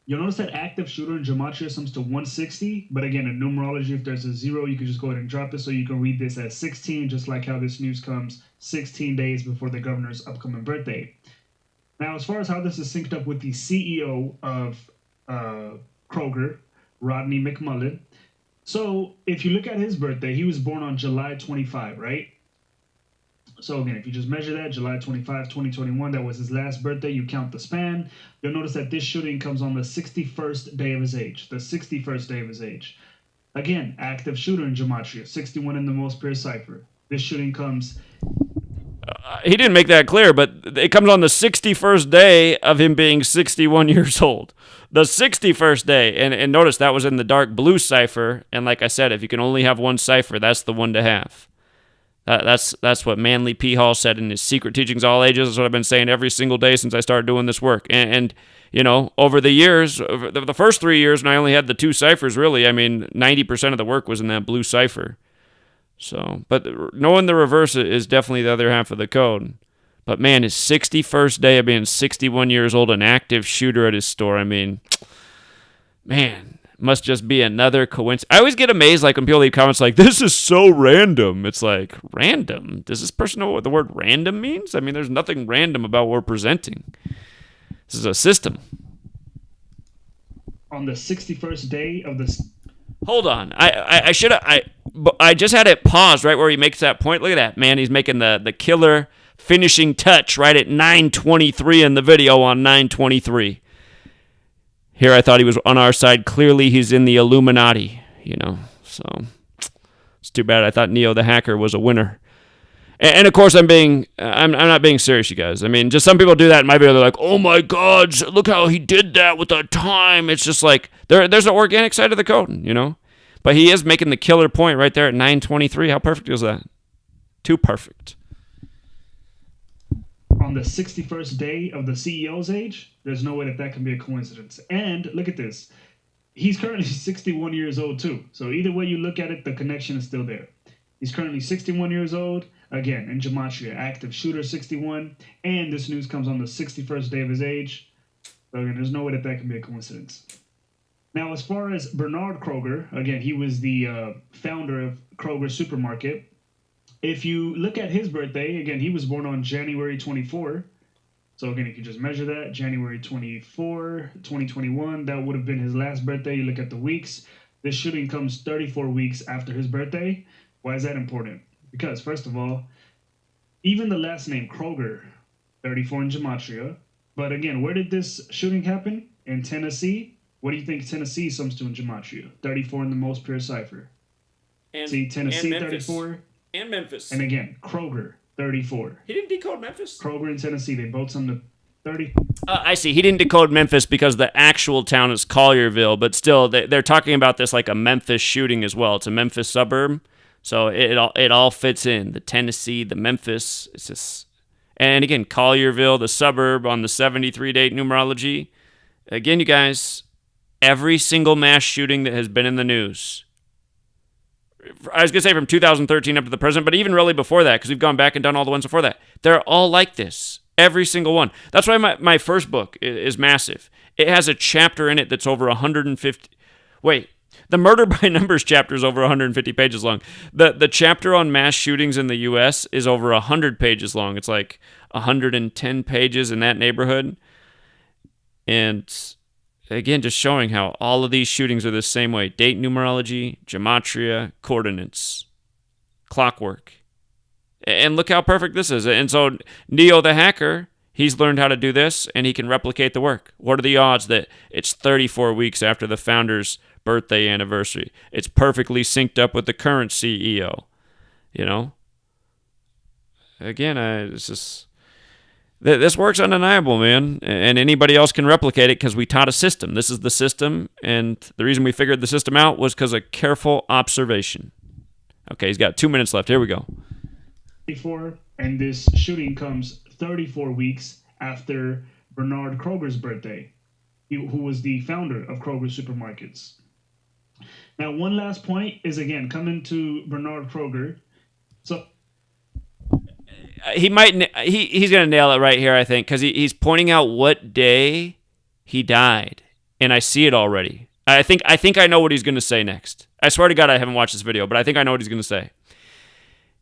Speaker 2: You'll notice that active shooter in gematria sums to 160, but again, in numerology, if there's a 0, you can just go ahead and drop it, so you can read this as 16, just like how this news comes 16 days before the governor's upcoming birthday. Now, as far as how this is synced up with the CEO of Kroger, Rodney McMullen, so if you look at his birthday, he was born on July 25, right? So again, if you just measure that, July 25, 2021, that was his last birthday, you count the span, you'll notice that this shooting comes on the 61st day of his age. The 61st day of his age. Again, active shooter in gematria, 61 in the most pure cipher. This shooting comes...
Speaker 1: He didn't make that clear, but it comes on the 61st day of him being 61 years old. The 61st day. And notice that was in the dark blue cipher. And like I said, if you can only have one cipher, that's the one to have. That's what Manly P. Hall said in his Secret Teachings All Ages. That's what I've been saying every single day since I started doing this work. And you know, over the years, over the first 3 years, and I only had the 2 ciphers, really, I mean, 90% of the work was in that blue cipher. So, but knowing the reverse is definitely the other half of the code. But man, his 61st day of being 61 years old, an active shooter at his store, I mean, man, must just be another coincidence. I always get amazed, like, when people leave comments like, this is so random. It's like, random? Does this person know what the word random means? I mean, there's nothing random about what we're presenting. This is a system.
Speaker 2: On the 61st day of the...
Speaker 1: Hold on. I should have... I just had it paused right where he makes that point. Look at that, man. He's making the killer finishing touch right at 9:23 in the video on 9:23. Here I thought he was on our side. Clearly he's in the Illuminati, you know. So it's too bad. I thought Neo the Hacker was a winner. And of course I'm not being serious, you guys. I mean, just some people do that in my video. They're like, oh my God, look how he did that with the time. It's just like there's an organic side of the code, you know. But he is making the killer point right there at 9:23. How perfect is that? Too perfect.
Speaker 2: On the 61st day of the CEO's age, there's no way that can be a coincidence. And look at this. He's currently 61 years old too. So either way you look at it, the connection is still there. He's currently 61 years old. Again, in gematria, active shooter 61. And this news comes on the 61st day of his age. So again, there's no way that can be a coincidence. Now, as far as Bernard Kroger, again, he was the founder of Kroger Supermarket. If you look at his birthday, again, he was born on January 24. So again, if you just measure that, January 24, 2021, that would have been his last birthday. You look at the weeks. This shooting comes 34 weeks after his birthday. Why is that important? Because, first of all, even the last name Kroger, 34 in gematria. But again, where did this shooting happen? In Tennessee. What do you think Tennessee sums to in gematria? 34 in the most pure cipher. See, Tennessee, 34.
Speaker 1: And Memphis.
Speaker 2: And again, Kroger, 34.
Speaker 1: He didn't decode Memphis?
Speaker 2: Kroger and Tennessee, they both sum to 30.
Speaker 1: I see. He didn't decode Memphis because the actual town is Collierville, but still, they're talking about this like a Memphis shooting as well. It's a Memphis suburb, so it all fits in. The Tennessee, the Memphis, it's just... And again, Collierville, the suburb on the 73 date numerology. Again, you guys... Every single mass shooting that has been in the news, I was going to say from 2013 up to the present, but even really before that, because we've gone back and done all the ones before that, they're all like this. Every single one. That's why my first book is massive. It has a chapter in it that's over 150... Wait, the Murder by Numbers chapter is over 150 pages long. The chapter on mass shootings in the U.S. is over 100 pages long. It's like 110 pages in that neighborhood. And again, just showing how all of these shootings are the same way. Date numerology, gematria, coordinates, clockwork. And look how perfect this is. And so Neo the hacker, he's learned how to do this, and he can replicate the work. What are the odds that it's 34 weeks after the founder's birthday anniversary? It's perfectly synced up with the current CEO. You know? Again, it's just... This work's undeniable, man, and anybody else can replicate it because we taught a system. This is the system, and the reason we figured the system out was because of careful observation. Okay, he's got 2 minutes left. Here we go.
Speaker 2: And this shooting comes 34 weeks after Bernard Kroger's birthday, who was the founder of Kroger Supermarkets. Now, one last point is, again, coming to Bernard Kroger. So
Speaker 1: he's going to nail it right here, I think, because he's pointing out what day he died, and I see it already. I think I know what he's going to say next. I swear to God I haven't watched this video, but I think I know what he's going to say.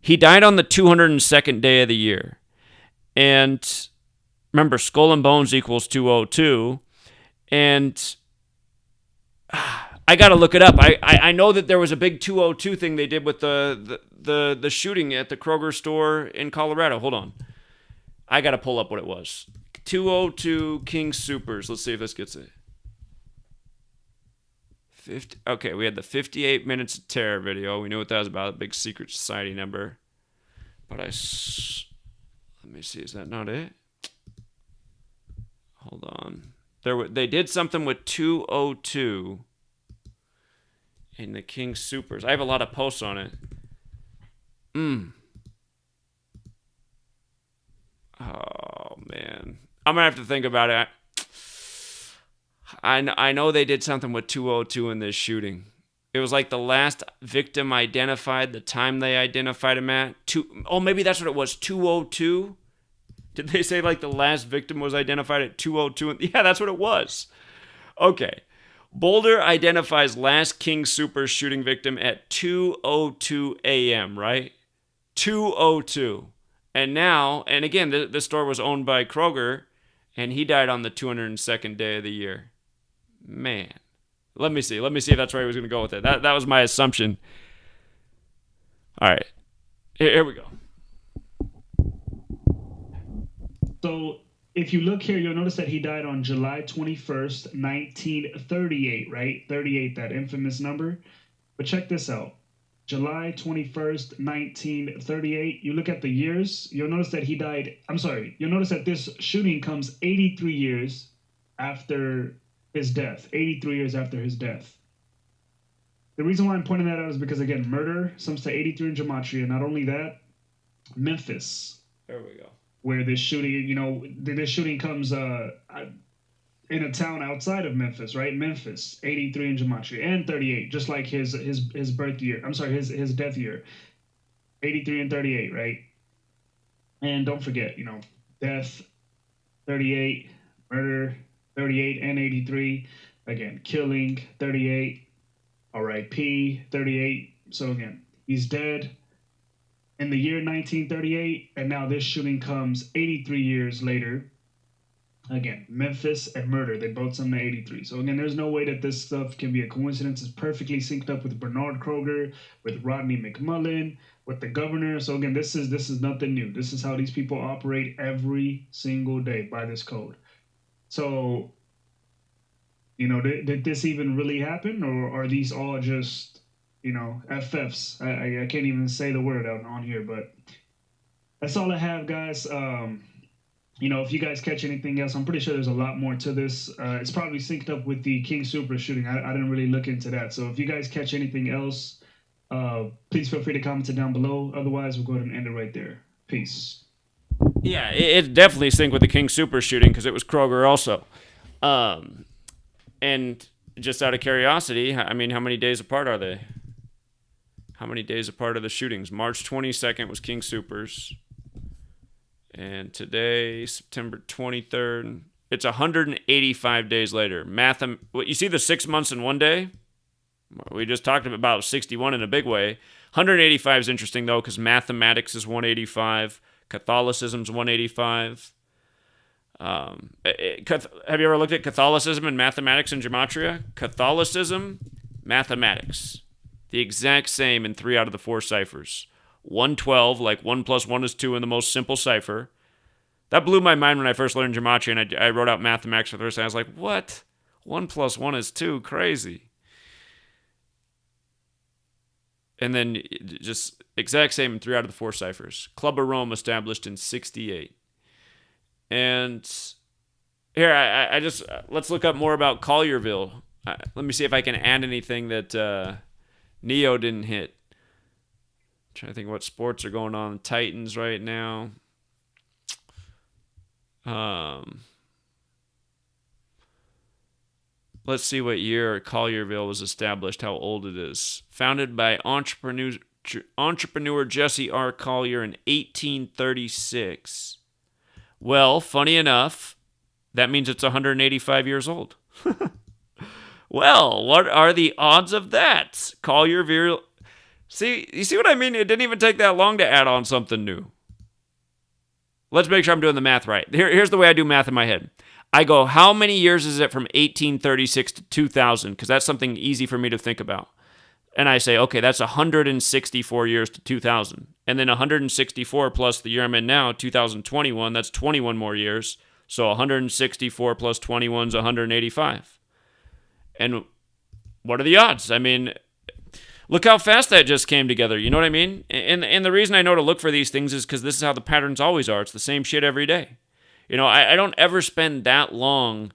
Speaker 1: He died on the 202nd day of the year. And remember, skull and bones equals 202. And I got to look it up. I know that there was a big 202 thing they did with the shooting at the Kroger store in Colorado. Hold on. I got to pull up what it was. 202 King Supers. Let's see if this gets it. Okay, we had the 58 Minutes of Terror video. We knew what that was about, a big secret society number. But let me see, is that not it? Hold on. They did something with 202 in the King Supers. I have a lot of posts on it. Oh, man. I'm going to have to think about it. I know they did something with 202 in this shooting. It was like the last victim identified, the time they identified him at. Maybe that's what it was, 202? Did they say like the last victim was identified at 202? Yeah, that's what it was. Okay. Boulder identifies last King Super shooting victim at 2:02 a.m., right? 2:02. And now, and again, the store was owned by Kroger, and he died on the 202nd day of the year. Man. Let me see if that's where he was going to go with it. That was my assumption. All right. Here we go.
Speaker 2: So if you look here, you'll notice that he died on July 21st, 1938, right? 38, that infamous number. But check this out. July 21st, 1938. You look at the years, you'll notice that he died. You'll notice that this shooting comes 83 years after his death. 83 years after his death. The reason why I'm pointing that out is because, again, murder sums to 83 in gematria. Not only that, Memphis.
Speaker 1: There we go.
Speaker 2: Where this shooting comes in a town outside of Memphis, right? Memphis, 83 in gematria, and 38, just like his birth year. His death year, 83 and 38, right? And don't forget, death, 38, murder, 38 and 83. Again, killing, 38, R.I.P., 38. So again, he's dead in the year 1938, and now this shooting comes 83 years later. Again, Memphis and murder, they both sum to 83. So again, there's no way that this stuff can be a coincidence. It's perfectly synced up with Bernard Kroger, with Rodney McMullen, with the governor. So again, this is nothing new. This is how these people operate every single day by this code. So, did this even really happen, or are these all just, FFs? I can't even say the word out on here, but that's all I have, guys. If you guys catch anything else, I'm pretty sure there's a lot more to this. It's probably synced up with the King Super shooting. I didn't really look into that. So if you guys catch anything else, please feel free to comment it down below. Otherwise, we'll go ahead and end it right there. Peace.
Speaker 1: Yeah, it definitely synced with the King Super shooting because it was Kroger also. And just out of curiosity, I mean, how many days apart are they? How many days apart are the shootings? March 22nd was King Super's. And today, September 23rd, it's 185 days later. You see the 6 months in one day? We just talked about 61 in a big way. 185 is interesting, though, because mathematics is 185. Catholicism's 185. Have you ever looked at Catholicism and mathematics and gematria? Catholicism, mathematics. The exact same in 3 out of the 4 ciphers. 112, like 1 plus 1 is 2 in the most simple cipher. That blew my mind when I first learned gematria, and I wrote out mathematics for the first time. I was like, what? 1 plus 1 is 2? Crazy. And then just exact same in 3 out of the 4 ciphers. Club of Rome established in 68. And here, I just, let's look up more about Collierville. Let me see if I can add anything that Neo didn't hit. I'm trying to think what sports are going on. Titans right now. Let's see what year Collierville was established, how old it is. Founded by entrepreneur Jesse R. Collier in 1836. Well, funny enough, that means it's 185 years old. Well, what are the odds of that? Collierville. See, you see what I mean? It didn't even take that long to add on something new. Let's make sure I'm doing the math right. Here's the way I do math in my head. I go, how many years is it from 1836 to 2000? Because that's something easy for me to think about. And I say, okay, that's 164 years to 2000. And then 164 plus the year I'm in now, 2021, that's 21 more years. So 164 plus 21 is 185. And what are the odds? I mean, look how fast that just came together. You know what I mean? And the reason I know to look for these things is because this is how the patterns always are. It's the same shit every day. You know, I don't ever spend that long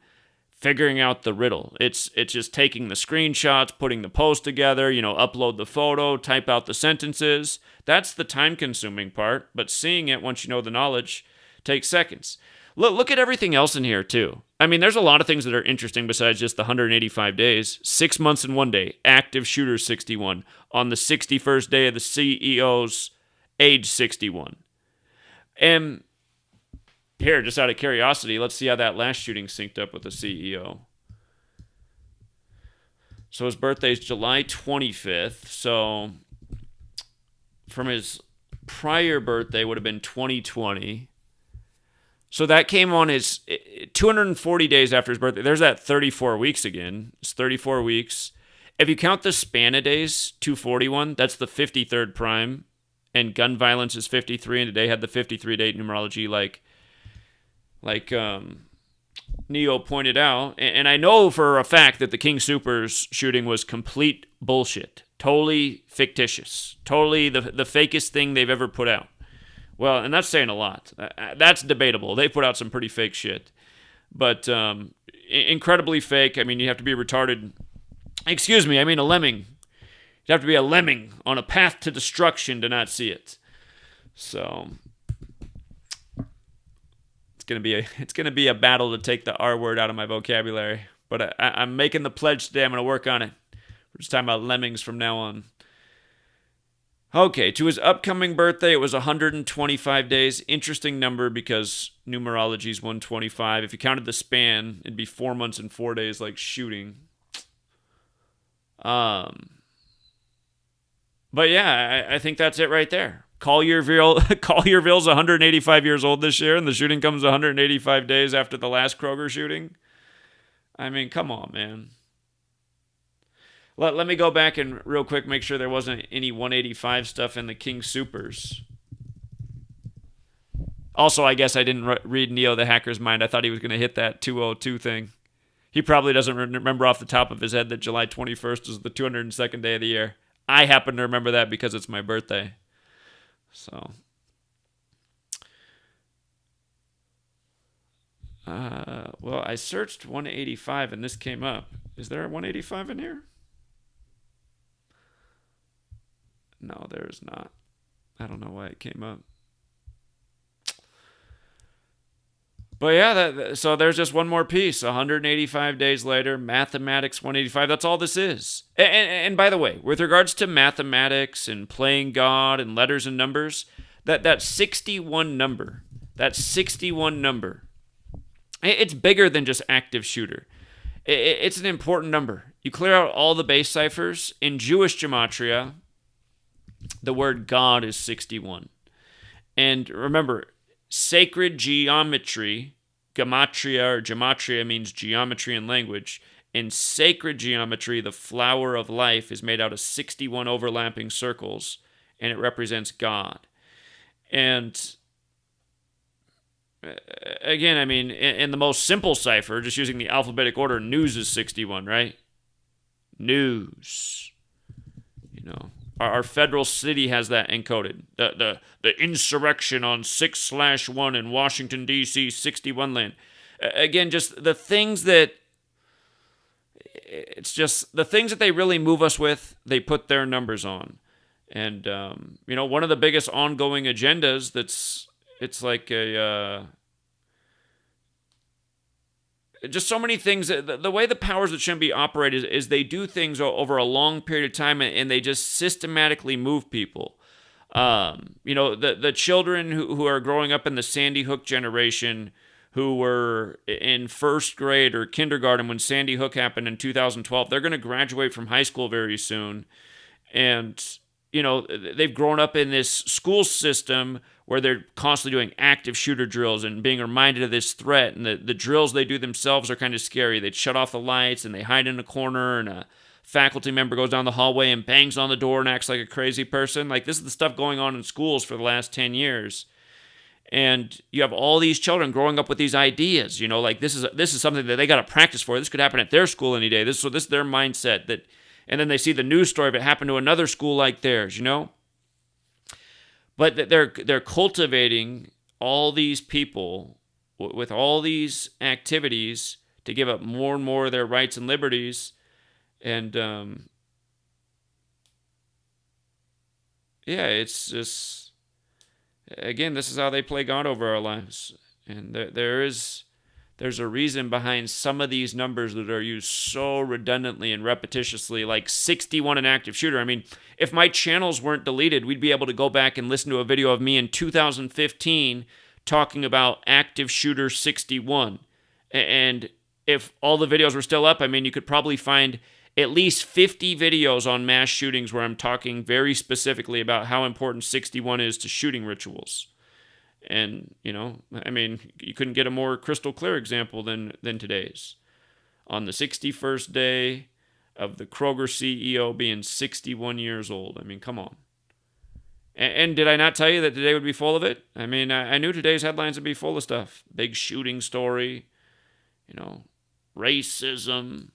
Speaker 1: figuring out the riddle. It's just taking the screenshots, putting the post together, upload the photo, type out the sentences. That's the time-consuming part, but seeing it once you know the knowledge takes seconds. Look at everything else in here, too. I mean, there's a lot of things that are interesting besides just the 185 days. 6 months and 1 day. Active shooter 61. On the 61st day of the CEO's age 61. And here, just out of curiosity, let's see how that last shooting synced up with the CEO. So his birthday is July 25th. So from his prior birthday would have been 2020. So that came on his 240 days after his birthday. There's that 34 weeks again. It's 34 weeks. If you count the span of days, 241, that's the 53rd prime. And gun violence is 53, and today had the 53 date numerology like Neo pointed out. And I know for a fact that the King Soopers shooting was complete bullshit. Totally fictitious. Totally the fakest thing they've ever put out. Well, and that's saying a lot. That's debatable. They put out some pretty fake shit. But incredibly fake. I mean, you have to be retarded. Excuse me, I mean a lemming. You have to be a lemming on a path to destruction to not see it. So it's gonna be a battle to take the R word out of my vocabulary. But I'm making the pledge today. I'm gonna work on it. We're just talking about lemmings from now on. Okay, to his upcoming birthday, it was 125 days. Interesting number because numerology is 125. If you counted the span, it'd be 4 months and 4 days like shooting. But yeah, I think that's it right there. Collierville's 185 years old this year, and the shooting comes 185 days after the last Kroger shooting. I mean, come on, man. Let me go back and real quick make sure there wasn't any 185 stuff in the King Soopers. Also, I guess I didn't read Neo the Hacker's mind. I thought he was going to hit that 202 thing. He probably doesn't remember off the top of his head that July 21st is the 202nd day of the year. I happen to remember that because it's my birthday. So, well, I searched 185 and this came up. Is there a 185 in here? No, there's not. I don't know why it came up. But yeah, so there's just one more piece. 185 days later, mathematics 185. That's all this is. And by the way, with regards to mathematics and playing God and letters and numbers, that 61 number, it's bigger than just active shooter. It's an important number. You clear out all the base ciphers. In Jewish gematria, the word God is 61. And remember, sacred geometry gematria, or gematria means geometry and language. In sacred geometry, the flower of life is made out of 61 overlapping circles, and it represents God. And again, I mean, in the most simple cipher, just using the alphabetic order, news is 61, right? News. You know, our federal city has that encoded. The insurrection on 6/1 in Washington, D.C., 61 land. Again, just the things that, it's just the things that they really move us with, they put their numbers on. And, you know, one of the biggest ongoing agendas it's like just so many things. The way the powers that shouldn't be operate is they do things over a long period of time, and they just systematically move people. You know, the children who are growing up in the Sandy Hook generation, who were in first grade or kindergarten when Sandy Hook happened in 2012, they're going to graduate from high school very soon. And, you know, they've grown up in this school system where they're constantly doing active shooter drills and being reminded of this threat. And the drills they do themselves are kind of scary. They shut off the lights and they hide in a corner, and a faculty member goes down the hallway and bangs on the door and acts like a crazy person. Like, this is the stuff going on in schools for the last 10 years. And you have all these children growing up with these ideas, you know, like this is something that they got to practice for. This could happen at their school any day. This is their mindset. That, and then they see the news story if it happened to another school like theirs, you know. But they're cultivating all these people with all these activities to give up more and more of their rights and liberties. And yeah, it's just, again, this is how they play God over our lives. And there's a reason behind some of these numbers that are used so redundantly and repetitiously, like 61 an active shooter. I mean, if my channels weren't deleted, we'd be able to go back and listen to a video of me in 2015 talking about active shooter 61. And if all the videos were still up, I mean, you could probably find at least 50 videos on mass shootings where I'm talking very specifically about how important 61 is to shooting rituals. And, you know, I mean, you couldn't get a more crystal clear example than today's. On the 61st day of the Kroger CEO being 61 years old. I mean, come on. And did I not tell you that today would be full of it? I mean, I knew today's headlines would be full of stuff. Big shooting story, you know, racism.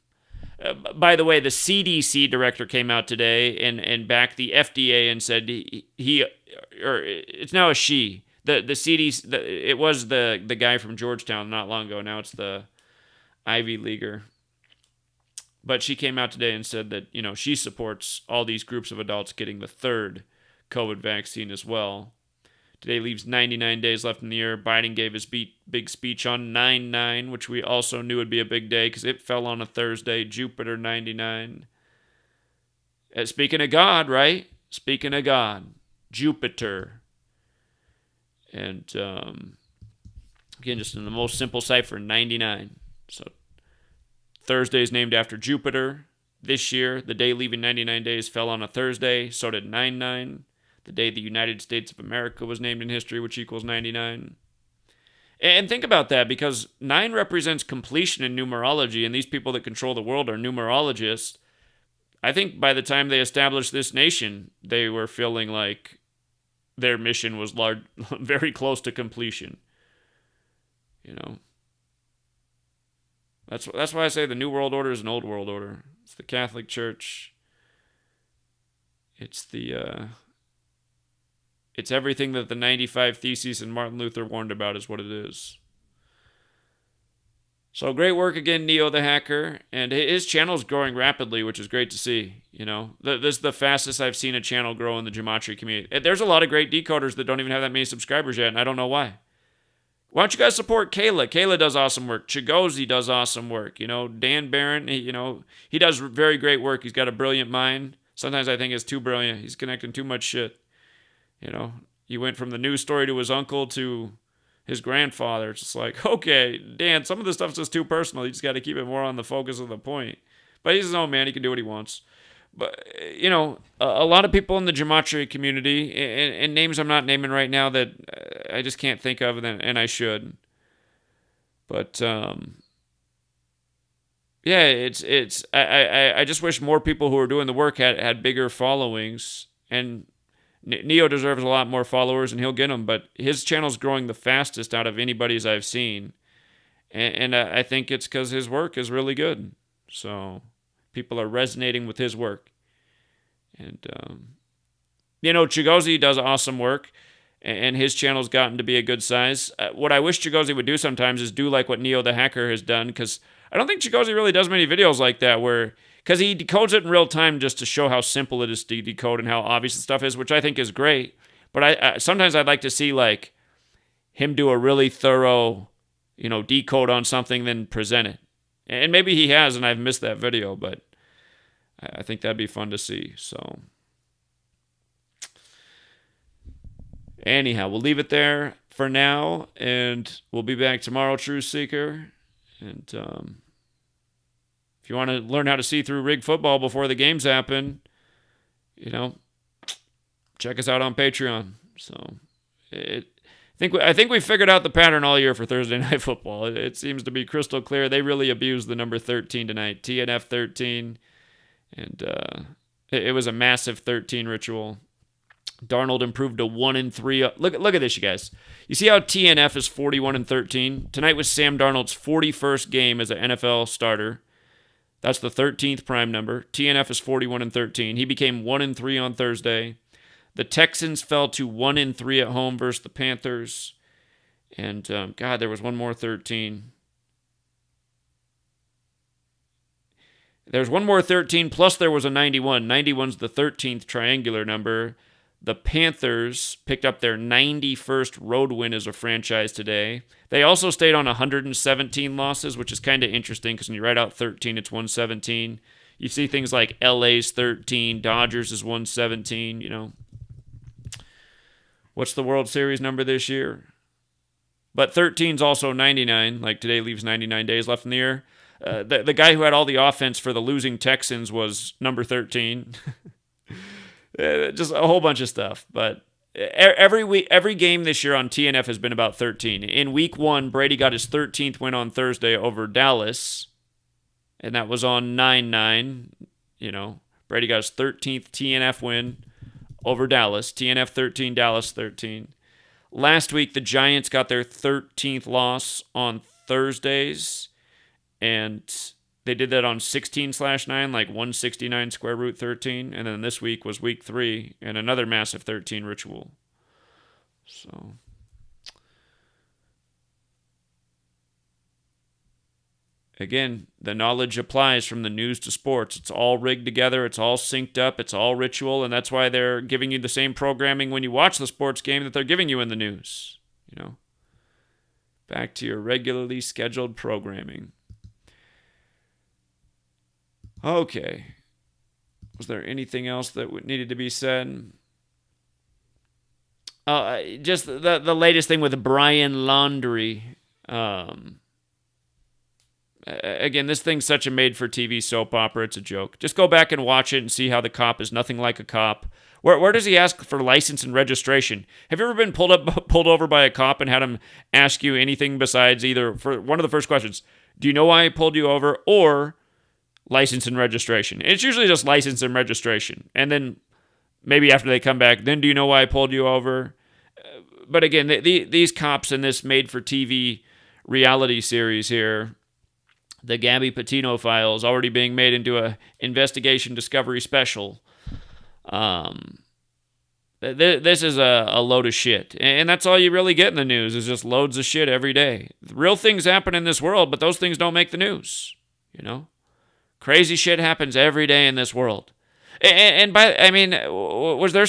Speaker 1: By the way, the CDC director came out today and backed the FDA and said it's now a she. The CDC, it was the guy from Georgetown not long ago. Now it's the Ivy Leaguer. But she came out today and said that, you know, she supports all these groups of adults getting the third COVID vaccine as well. Today leaves 99 days left in the year. Biden gave his big speech on 9/9, which we also knew would be a big day because it fell on a Thursday. Jupiter 99. Speaking of God, right? Speaking of God, Jupiter. And again, just in the most simple cipher, 99. So Thursday is named after Jupiter. This year, the day leaving 99 days fell on a Thursday. So did 9/9. The day the United States of America was named in history, which equals 99. And think about that, because 9 represents completion in numerology, and these people that control the world are numerologists. I think by the time they established this nation, they were feeling like their mission was very close to completion. You know, that's why I say the New World Order is an old world order. It's the Catholic Church. It's it's everything that the 95 Theses and Martin Luther warned about is what it is. So great work again, Neo the Hacker. And his channel is growing rapidly, which is great to see. You know, this is the fastest I've seen a channel grow in the gematria community. There's a lot of great decoders that don't even have that many subscribers yet, and I don't know why. Why don't you guys support Kayla? Kayla does awesome work. Chigozi does awesome work. You know, Dan Barron, he does very great work. He's got a brilliant mind. Sometimes I think it's too brilliant. He's connecting too much shit. You know, he went from the news story to his uncle to his grandfather. It's just like, okay, Dan, some of this stuff's just too personal. You just got to keep it more on the focus of the point. But he's his own man. He can do what he wants. But, you know, a lot of people in the gematria community, and names I'm not naming right now that I just can't think of, and I should. But yeah, it's I just wish more people who are doing the work had bigger followings. And Neo deserves a lot more followers, and he'll get them. But his channel's growing the fastest out of anybody's I've seen, and I think it's because his work is really good. So people are resonating with his work, and Chigozie does awesome work, and his channel's gotten to be a good size. What I wish Chigozie would do sometimes is do like what Neo the Hacker has done, because I don't think Chigozie really does many videos like that, because he decodes it in real time just to show how simple it is to decode and how obvious the stuff is, which I think is great. But I sometimes I'd like to see like him do a really thorough, decode on something, then present it. And maybe he has, and I've missed that video, but I think that'd be fun to see. So anyhow, we'll leave it there for now, and we'll be back tomorrow, True Seeker. And if you want to learn how to see through rig football before the games happen, check us out on Patreon. So I think we figured out the pattern all year for Thursday Night Football. It seems to be crystal clear. They really abused the number 13 tonight, TNF 13, and it was a massive 13 ritual. Darnold improved to 1-3. Look at this, you guys. You see how TNF is 41-13? Tonight was Sam Darnold's 41st game as an NFL starter. That's the 13th prime number. TNF is 41-13. He became 1-3 on Thursday. The Texans fell to 1-3 at home versus the Panthers. And there was one more 13. There's one more 13, plus there was a 91. 91's the 13th triangular number. The Panthers picked up their 91st road win as a franchise today. They also stayed on 117 losses, which is kind of interesting because when you write out 13, it's 117. You see things like LA's 13, Dodgers is 117, What's the World Series number this year? But 13's also 99, like today leaves 99 days left in the year. The guy who had all the offense for the losing Texans was number 13. Just a whole bunch of stuff. But every game this year on TNF has been about 13. In week 1, Brady got his 13th win on Thursday over Dallas, and that was on 9-9. Brady got his 13th TNF win over Dallas. TNF 13, Dallas 13. Last week, the Giants got their 13th loss on Thursdays, and they did that on 16/9, like 169 square root 13. And then this week was week 3 and another massive 13 ritual. So again, the knowledge applies from the news to sports. It's all rigged together. It's all synced up. It's all ritual. And that's why they're giving you the same programming when you watch the sports game that they're giving you in the news. Back to your regularly scheduled programming. Okay. Was there anything else that needed to be said? Just the latest thing with Brian Laundrie. Again, this thing's such a made-for-TV soap opera. It's a joke. Just go back and watch it and see how the cop is nothing like a cop. Where does he ask for license and registration? Have you ever been pulled over by a cop and had him ask you anything besides either, for one of the first questions, do you know why I pulled you over, or license and registration? It's usually just license and registration. And then maybe after they come back, then do you know why I pulled you over? But again, these cops in this made-for-TV reality series here, the Gabby Petito files, already being made into a investigation discovery special. This is a load of shit. And that's all you really get in the news, is just loads of shit every day. Real things happen in this world, but those things don't make the news, Crazy shit happens every day in this world. Was there...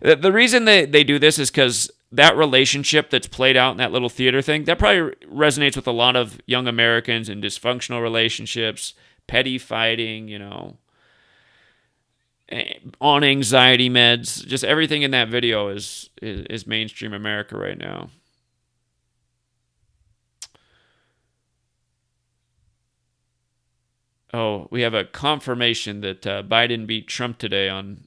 Speaker 1: the reason they do this is because that relationship that's played out in that little theater thing, that probably resonates with a lot of young Americans in dysfunctional relationships, petty fighting, on anxiety meds. Just everything in that video is mainstream America right now. Oh, we have a confirmation that Biden beat Trump today on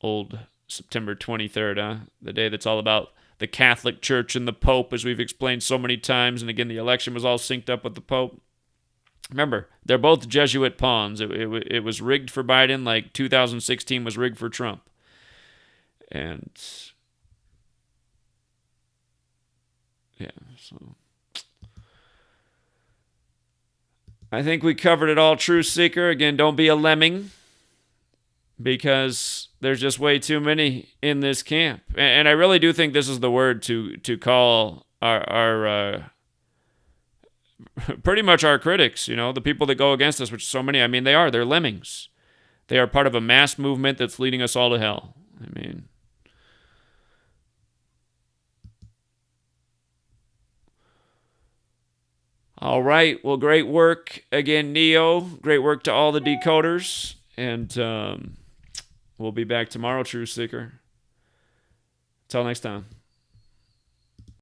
Speaker 1: old September 23rd, the day that's all about the Catholic Church and the Pope, as we've explained so many times. And again, the election was all synced up with the Pope. Remember, they're both Jesuit pawns. It was rigged for Biden like 2016 was rigged for Trump. And yeah, so I think we covered it all, Truth Seeker. Again, don't be a lemming, because there's just way too many in this camp. And I really do think this is the word to call our pretty much our critics, the people that go against us, which is so many. I mean, they're lemmings. They are part of a mass movement that's leading us all to hell. I mean, all right. Well, great work again, Neo. Great work to all the decoders. And we'll be back tomorrow, Truth Seeker. Until next time.